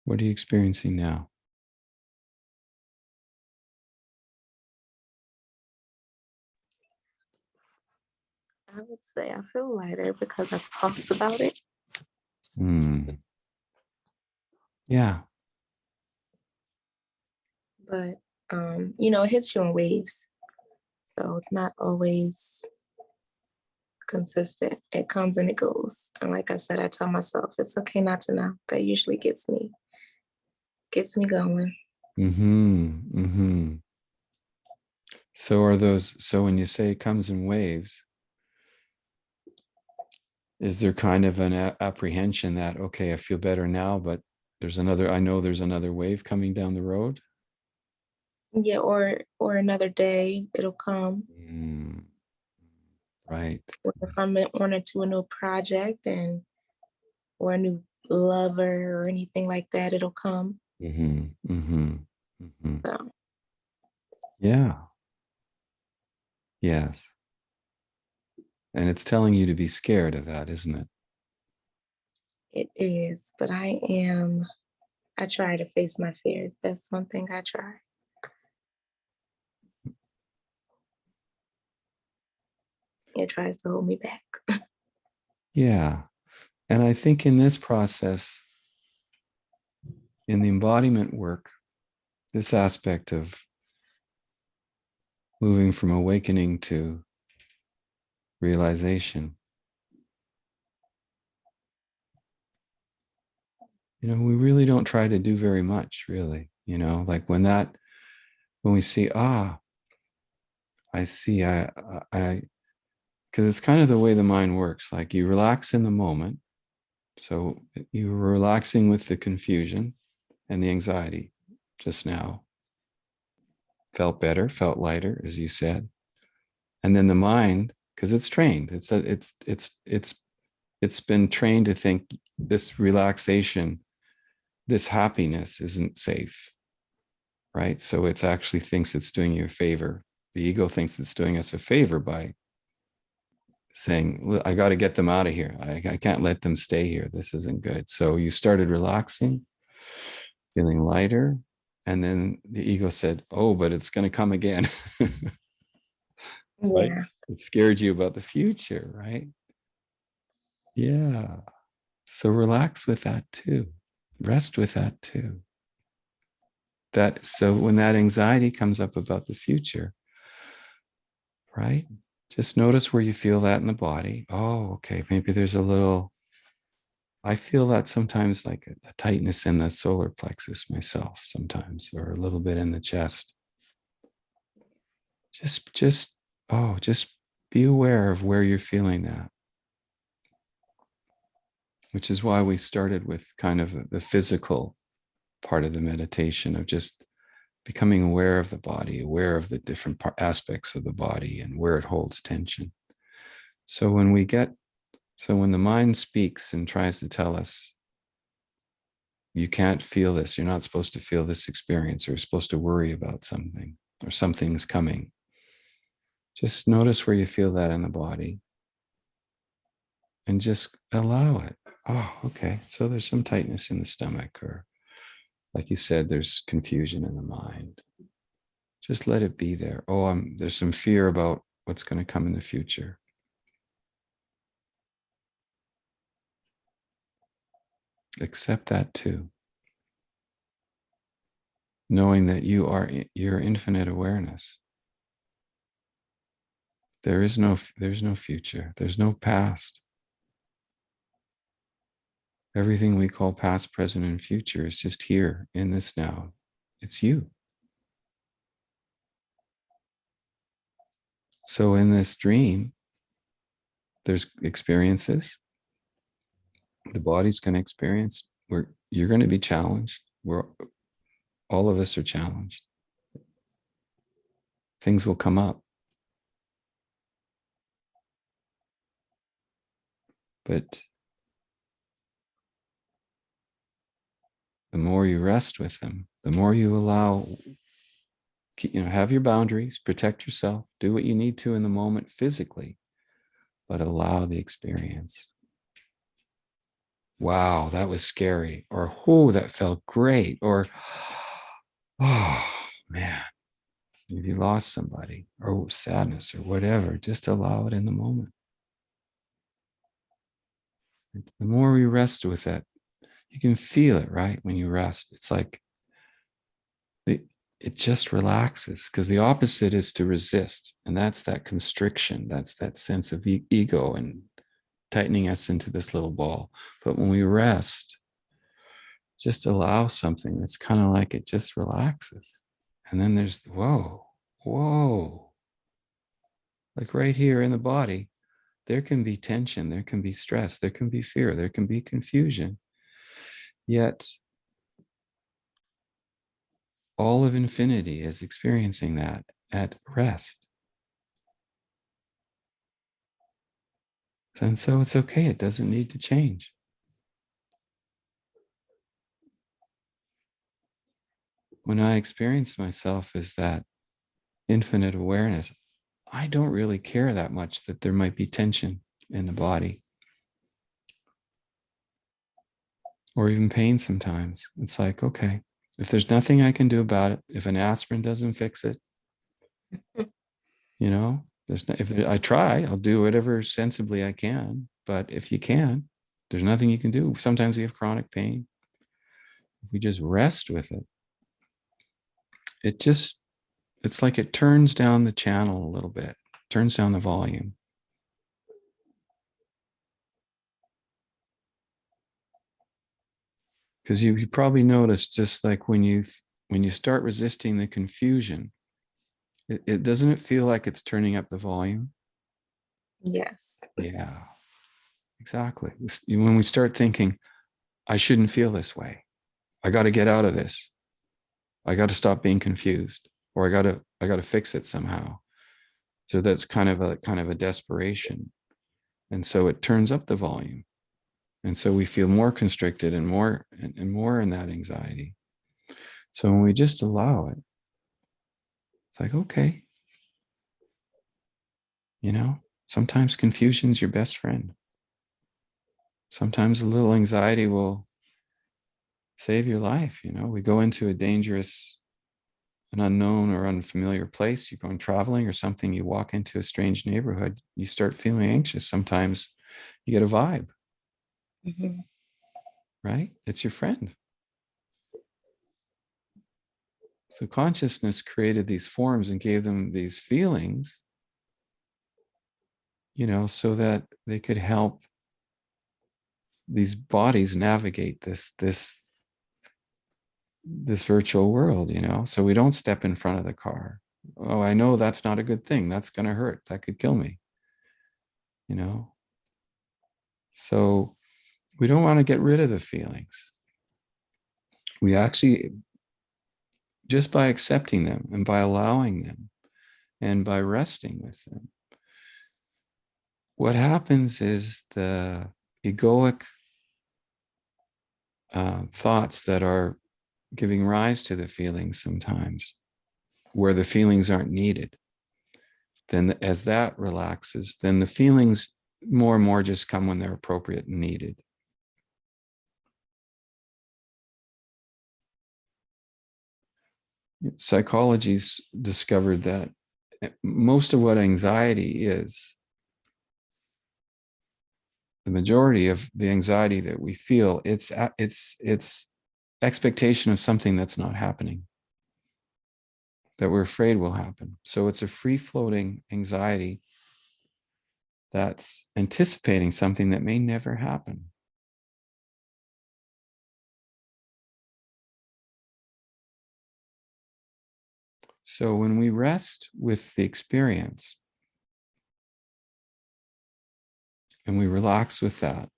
What are you experiencing now? I would say I feel lighter because I've talked about it. Yeah. But it hits you in waves. So it's not always consistent. It comes and it goes. And like I said, I tell myself it's okay not to know. That usually gets me going. So when you say it comes in waves, Is there kind of an apprehension that, okay, I feel better now, but I know there's another wave coming down the road? Yeah, or another day it'll come. Mm, right. Or if I'm on into a new project and or a new lover or anything like that, it'll come. Mm-hmm, mm-hmm, mm-hmm. So Yeah. Yes. And it's telling you to be scared of that, isn't it? it is, but I try to face my fears. That's one thing I try. It tries to hold me back. Yeah. And I think in this process, in the embodiment work, this aspect of moving from awakening to realization, we really don't try to do very much, really. Like when we see, I see, because it's kind of the way the mind works. Like you relax in the moment. So you were relaxing with the confusion and the anxiety just now. Felt better, felt lighter, as you said. And then the mind, because it's trained, it's been trained to think this relaxation, this happiness isn't safe, right? So it actually thinks it's doing you a favor. The ego thinks it's doing us a favor by saying, I got to get them out of here. I can't let them stay here. This isn't good. So you started relaxing, feeling lighter. And then the ego said, oh, but it's going to come again. Right? Yeah, It scared you about the future, right? Yeah. So relax with that too. Rest with that too. That so when that anxiety comes up about the future, right? Just notice where you feel that in the body. Oh, okay. Maybe there's a little, I feel that sometimes like a tightness in the solar plexus myself, sometimes, or a little bit in the chest. Just be aware of where you're feeling that, which is why we started with kind of the physical part of the meditation of just becoming aware of the body, aware of the different aspects of the body and where it holds tension. So when the mind speaks and tries to tell us, you can't feel this, you're not supposed to feel this experience, or you're supposed to worry about something, or something's coming, just notice where you feel that in the body and just allow it. Oh, okay. So there's some tightness in the stomach, or like you said, there's confusion in the mind. Just let it be there. Oh, there's some fear about what's going to come in the future. Accept that too. Knowing that you are your infinite awareness. There's no future. There's no past. Everything we call past, present, and future is just here in this now. It's you. So in this dream, there's experiences. The body's going to experience where you're going to be challenged. We're all of us are challenged. Things will come up. But the more you rest with them, the more you allow, have your boundaries, protect yourself, do what you need to in the moment physically, but allow the experience. Wow, that was scary. Or, oh, that felt great. Or, oh, man, if you lost somebody, or sadness, or whatever, just allow it in the moment. The more we rest with it, you can feel it, right? When you rest, it's like it just relaxes, because the opposite is to resist. And that's that constriction. That's that sense of ego and tightening us into this little ball. But when we rest, just allow something that's kind of like it just relaxes. And then there's, whoa, like right here in the body, there can be tension, there can be stress, there can be fear, there can be confusion. Yet all of infinity is experiencing that at rest. And so it's okay. It doesn't need to change. When I experience myself as that infinite awareness, I don't really care that much that there might be tension in the body or even pain sometimes. It's like, okay, if there's nothing I can do about it, if an aspirin doesn't fix it, you know, if I try, I'll do whatever sensibly I can. But if you can, there's nothing you can do. Sometimes we have chronic pain. If we just rest with it, it just, it's like it turns down the channel a little bit, turns down the volume. Because you probably noticed, just like when you start resisting the confusion, it doesn't it feel like it's turning up the volume? Yes. Yeah, exactly. When we start thinking, I shouldn't feel this way, I got to get out of this, I got to stop being confused, or I got to fix it somehow. So that's kind of a desperation, and so it turns up the volume, and so we feel more constricted and more in that anxiety. So when we just allow it, it's like, okay, you know, sometimes confusion's your best friend. Sometimes a little anxiety will save your life. You know, we go into a dangerous, an unknown or unfamiliar place, you're going traveling or something, you walk into a strange neighborhood, you start feeling anxious. Sometimes you get a vibe, Hmm. right? It's your friend. So consciousness created these forms and gave them these feelings, you know, so that they could help these bodies navigate this virtual world, you know, so we don't step in front of the car. Oh, I know that's not a good thing. That's going to hurt. That could kill me, you know. So we don't want to get rid of the feelings. We actually, just by accepting them and by allowing them and by resting with them, what happens is the egoic thoughts that are giving rise to the feelings sometimes, where the feelings aren't needed, then as that relaxes, then the feelings more and more just come when they're appropriate and needed. Psychology's discovered that most of what anxiety is, the majority of the anxiety that we feel, it's expectation of something that's not happening, that we're afraid will happen. So it's a free floating anxiety that's anticipating something that may never happen. So when we rest with the experience and we relax with that,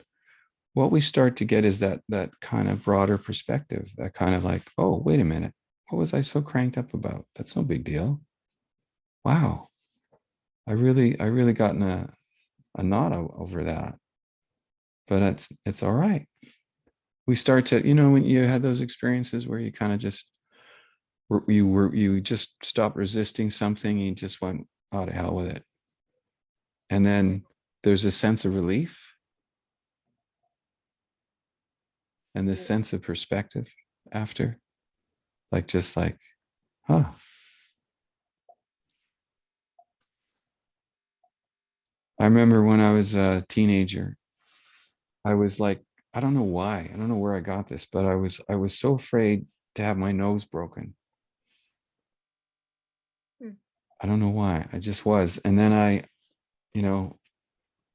what we start to get is that kind of broader perspective, that kind of like, oh, wait a minute, what was I so cranked up about? That's no big deal. Wow, I really gotten a knot over that, but it's all right. We start to, you know, when you had those experiences where you kind of just you just stopped resisting something, you just went, oh, to hell with it, and then there's a sense of relief and this sense of perspective after, like just like, huh. I remember when I was a teenager, I was like, I don't know why, I don't know where I got this, but I was so afraid to have my nose broken. Mm. I don't know why. I just was. And then you know,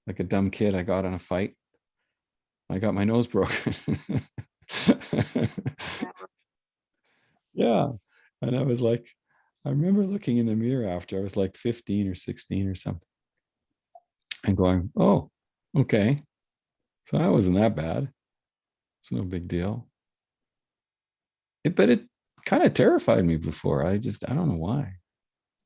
like a dumb kid, I got in a fight. I got my nose broken. Yeah. And I was like, I remember looking in the mirror after, I was like 15 or 16 or something. and going, oh, okay. So that wasn't that bad. It's no big deal. But it kind of terrified me before. I don't know why.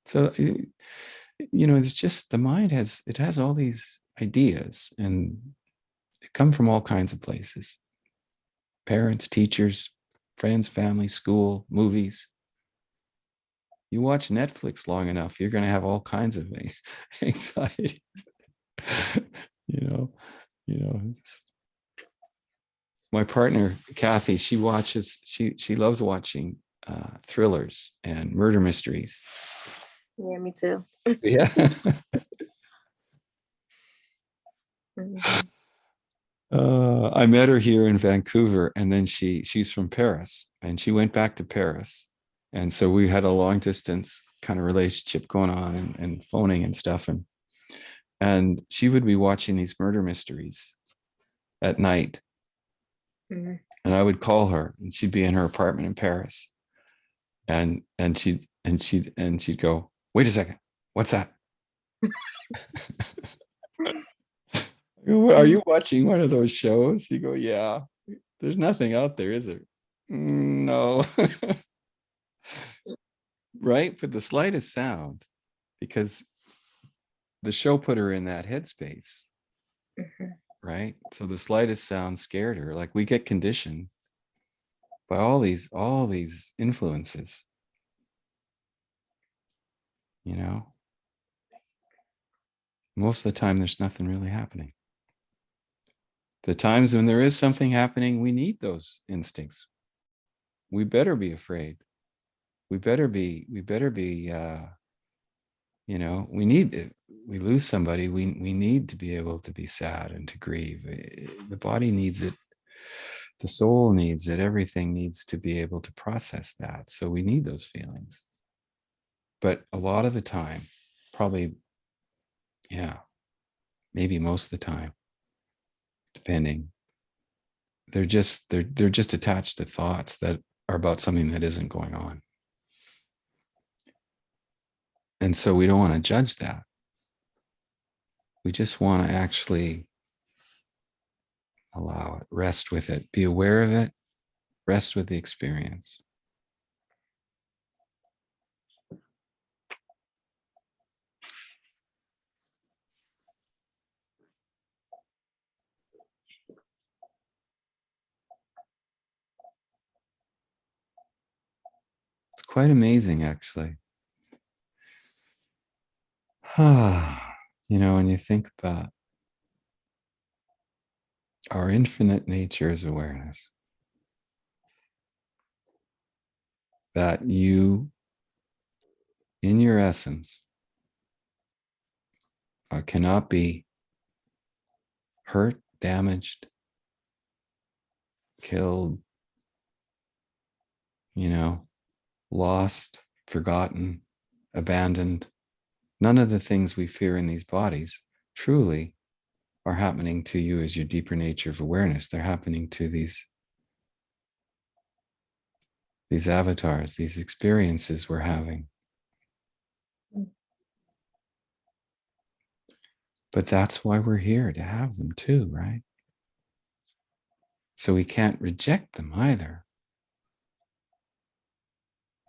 So, it's just the mind it has all these ideas and they come from all kinds of places: parents, teachers, friends, family, school, movies. You watch Netflix long enough, you're going to have all kinds of anxiety. you know, you know, my partner, Kathy, she loves watching thrillers and murder mysteries. Yeah, me too. Yeah. Mhm. I met her here in Vancouver, and then she's from Paris, and she went back to Paris, and so we had a long distance kind of relationship going on, and phoning and stuff, and she would be watching these murder mysteries at night, Mhm. and I would call her, and she'd be in her apartment in Paris, and she'd go, "Wait a second, what's that? Are you watching one of those shows?" You go, "Yeah." There's nothing out there, is there? No. Right? But the slightest sound, because the show put her in that headspace, Mhm. right? So the slightest sound scared her. Like, we get conditioned by all these influences, you know. Most of the time there's nothing really happening. The times when there is something happening, we need those instincts. We better be afraid. We better be we need it. We lose somebody, we need to be able to be sad and to grieve. The body needs it, the soul needs it, everything needs to be able to process that. So we need those feelings. But a lot of the time, probably, yeah, maybe most of the time, depending, they're just attached to thoughts that are about something that isn't going on. And so we don't want to judge that. We just want to actually allow it, rest with it, be aware of it, rest with the experience. It's quite amazing, actually. When you think about our infinite nature as awareness, that you, in your essence, cannot be hurt, damaged, killed, you know, lost, forgotten, abandoned. None of the things we fear in these bodies truly are happening to you as your deeper nature of awareness. They're happening to these avatars, these experiences we're having. But that's why we're here, to have them too, right? So we can't reject them either.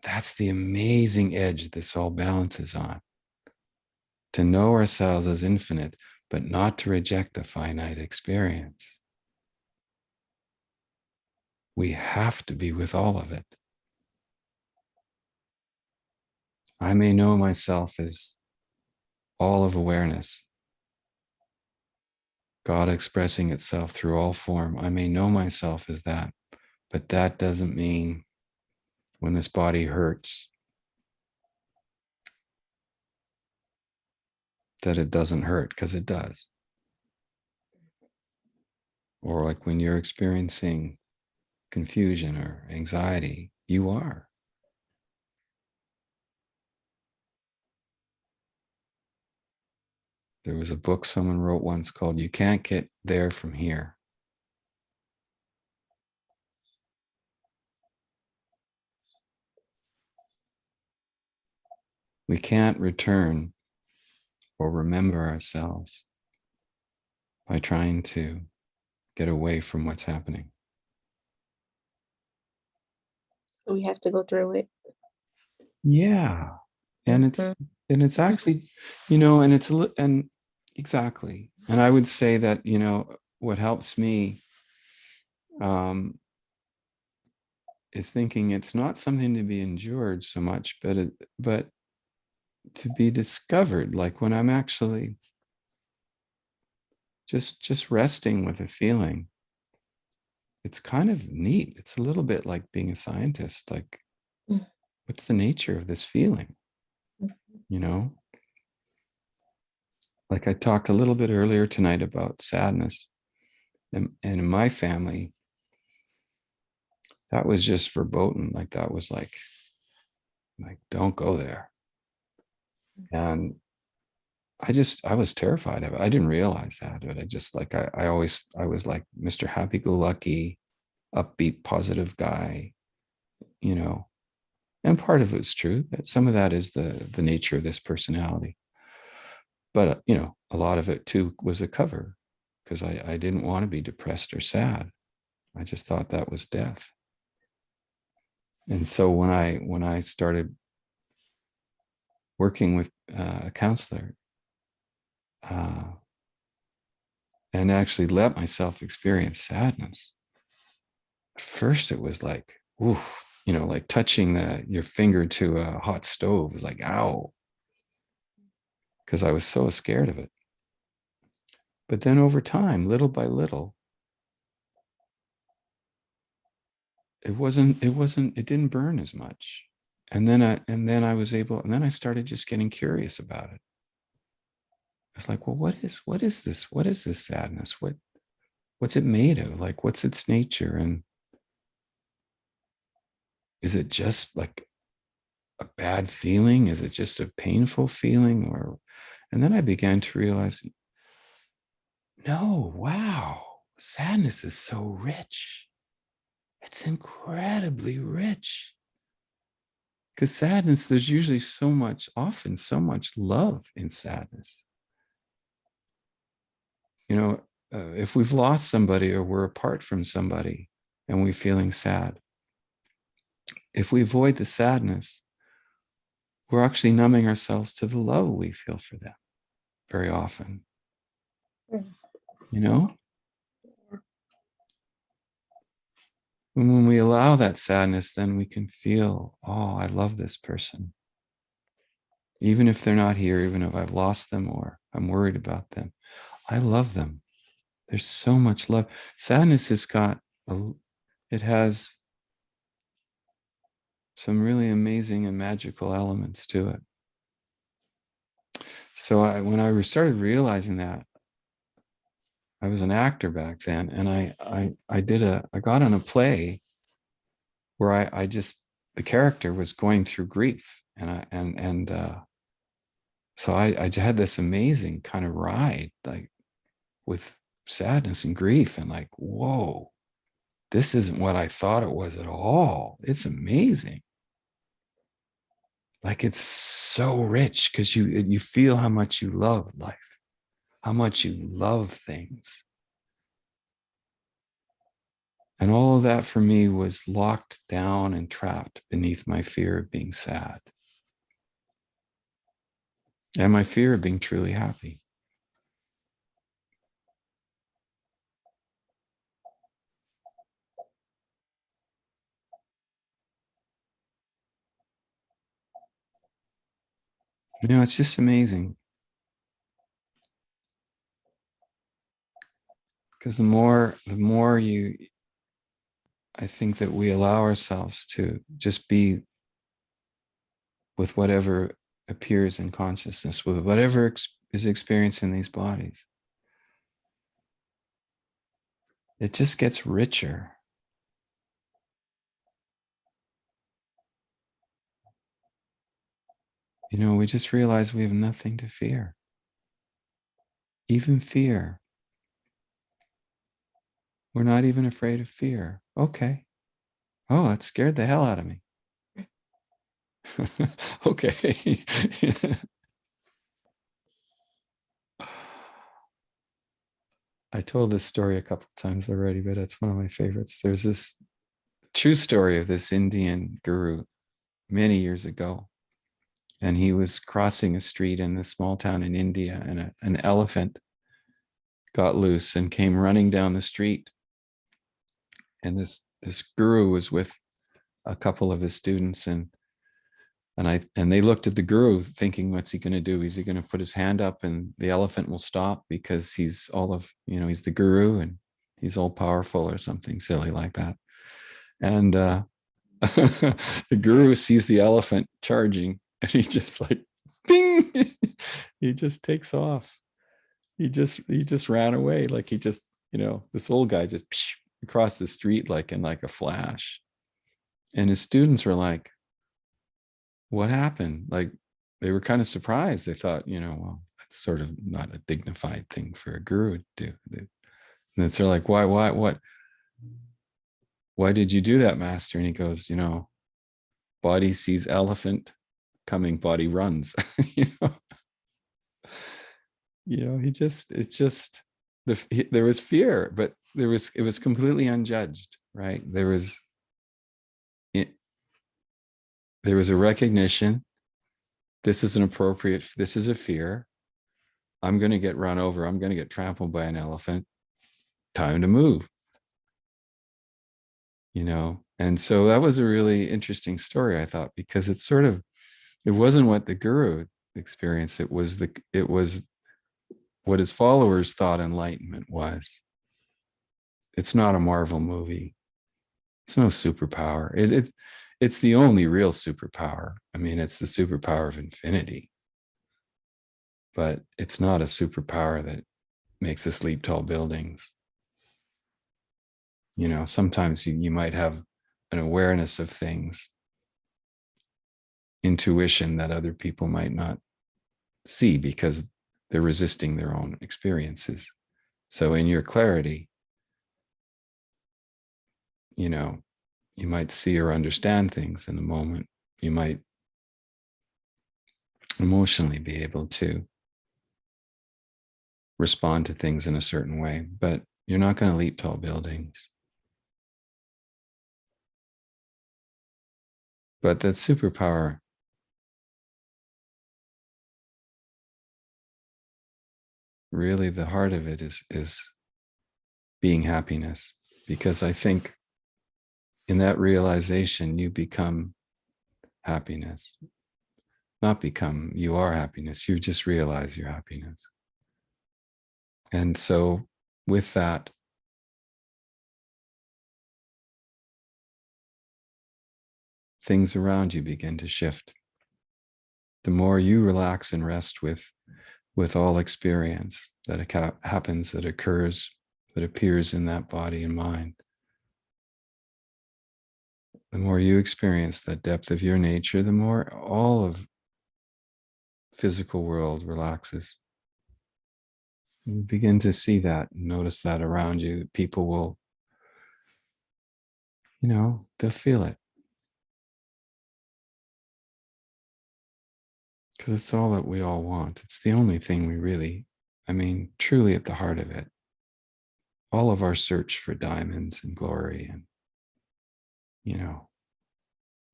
That's the amazing edge this all balances on. To know ourselves as infinite, but not to reject the finite experience. We have to be with all of it. I may know myself as all of awareness, God expressing itself through all form. I may know myself as that, but that doesn't mean when this body hurts that it doesn't hurt, because it does. Or like when you're experiencing confusion or anxiety, you are. There was a book someone wrote once called You Can't Get There From Here. We can't return or remember ourselves by trying to get away from what's happening. So we have to go through it. Yeah. And Mhm. it's actually, and and exactly. And I would say that, what helps me um, is thinking it's not something to be endured so much, but to be discovered. Like when I'm actually just resting with a feeling, it's kind of neat. It's a little bit like being a scientist. Like, Mm. what's the nature of this feeling? You know, like I talked a little bit earlier tonight about sadness. And in my family, that was just verboten. Like that was like, don't go there. And I was terrified of it. I didn't realize that, but I just like, I was like Mr. Happy Go Lucky, upbeat, positive guy, you know, and part of it's true that some of that is the nature of this personality. But, a lot of it too was a cover because I didn't want to be depressed or sad. I just thought that was death. And so when I started working with a counselor uh, and actually let myself experience sadness. At first, it was like, ooh, like touching your finger to a hot stove. It was like, ow, because I was so scared of it. But then over time, little by little, it didn't burn as much. And then I was able, and then I started just getting curious about it. I was like, well, what is this? What is this sadness? What's it made of? Like, what's its nature? And is it just like a bad feeling? Is it just a painful feeling? And then I began to realize, no, wow, sadness is so rich. It's incredibly rich. Because sadness, there's usually often so much love in sadness. If we've lost somebody or we're apart from somebody and we're feeling sad, if we avoid the sadness, we're actually numbing ourselves to the love we feel for them very often. Mm. You know, and when we allow that sadness, then we can feel, oh, I love this person. Even if they're not here, even if I've lost them or I'm worried about them, I love them. There's so much love. Sadness it has some really amazing and magical elements to it. So when I started realizing that, I was an actor back then, and I got on a play where I just the character was going through grief, and so I had this amazing kind of ride, like with sadness and grief, and like, whoa, this isn't what I thought it was at all. It's amazing. Like it's so rich because you feel how much you love life, how much you love things. And all of that for me was locked down and trapped beneath my fear of being sad and my fear of being truly happy. It's just amazing because the more I think that we allow ourselves to just be with whatever appears in consciousness, with whatever is experienced in these bodies, it just gets richer. We just realize we have nothing to fear, even fear. We're not even afraid of fear. Okay. Oh, that scared the hell out of me. Okay. I told this story a couple of times already, but it's one of my favorites. There's this true story of this Indian guru many years ago. And he was crossing a street in this small town in India, and an elephant got loose and came running down the street. And this guru was with a couple of his students, and they looked at the guru thinking, what's he going to do? Is he going to put his hand up and the elephant will stop because he's he's the guru and he's all powerful or something silly like that? And the guru sees the elephant charging, and he just like, bing, he just takes off. He just ran away. Like he just, this old guy just across the street like in like a flash. And his students were like, what happened? Like they were kind of surprised. They thought, well, that's sort of not a dignified thing for a guru to do. And they're like, why did you do that, master? And he goes, body sees elephant coming, body runs. There was fear, but it was completely unjudged, right? There was a recognition. This is a fear. I'm going to get run over. I'm going to get trampled by an elephant. Time to move, And so that was a really interesting story, I thought, because it wasn't what the guru experienced. It was what his followers thought enlightenment was. It's not a Marvel movie. It's no superpower. It's the only real superpower. I mean, it's the superpower of infinity, but it's not a superpower that makes us leap tall buildings. Sometimes you might have an awareness of things, intuition that other people might not see because they're resisting their own experiences. So in your clarity, you might see or understand things in a moment. You might emotionally be able to respond to things in a certain way, but you're not going to leap tall buildings. But that superpower, really the heart of it is being happiness, because I think in that realization, you become happiness. Not become, you are happiness. You just realize your happiness. And so with that, things around you begin to shift. The more you relax and rest with all experience that happens, that occurs, that appears in that body and mind, the more you experience that depth of your nature, the more all of physical world relaxes. You begin to see that, notice that around you. People will, they'll feel it. Because it's all that we all want. It's the only thing we really, truly at the heart of it. All of our search for diamonds and glory and,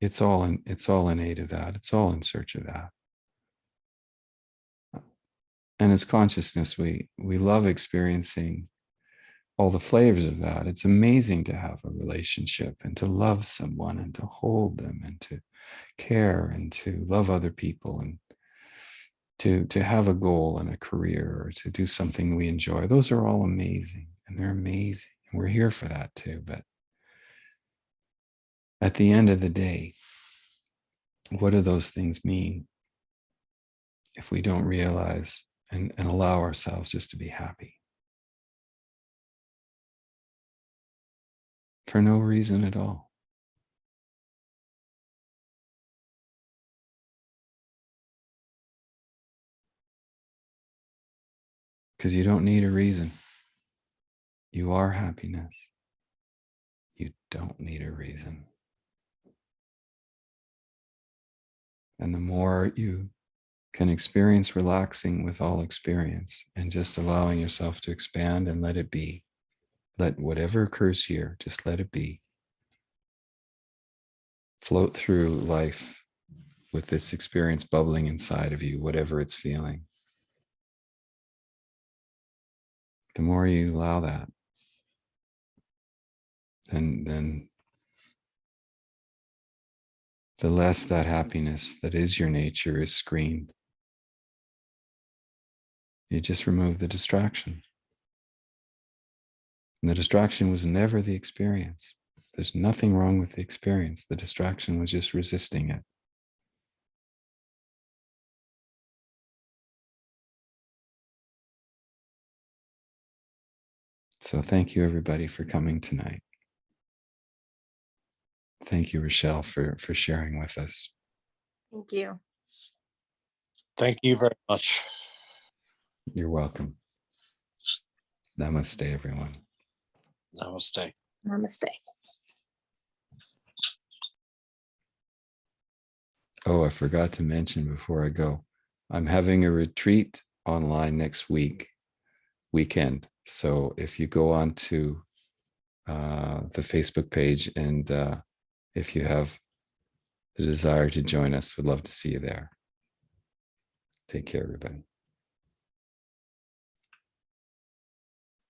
it's all in aid of that. It's all in search of that. And as consciousness, we love experiencing all the flavors of that. It's amazing to have a relationship and to love someone and to hold them and to care and to love other people and to have a goal and a career or to do something we enjoy. Those are all amazing, and they're amazing. And we're here for that too. But at the end of the day, what do those things mean if we don't realize and allow ourselves just to be happy? For no reason at all. Because you don't need a reason. You are happiness. You don't need a reason. And the more you can experience relaxing with all experience and just allowing yourself to expand and let it be. Let whatever occurs here, just let it be. Float through life with this experience bubbling inside of you, whatever it's feeling. The more you allow that, then the less that happiness that is your nature is screened. You just remove the distraction. And the distraction was never the experience. There's nothing wrong with the experience. The distraction was just resisting it. So thank you, everybody, for coming tonight. Thank you, Rochelle, for sharing with us. Thank you. Thank you very much. You're welcome. Namaste, everyone. Namaste. Namaste. Oh, I forgot to mention before I go, I'm having a retreat online next weekend. So if you go on to the Facebook page and if you have the desire to join us, we'd love to see you there. Take care, everybody.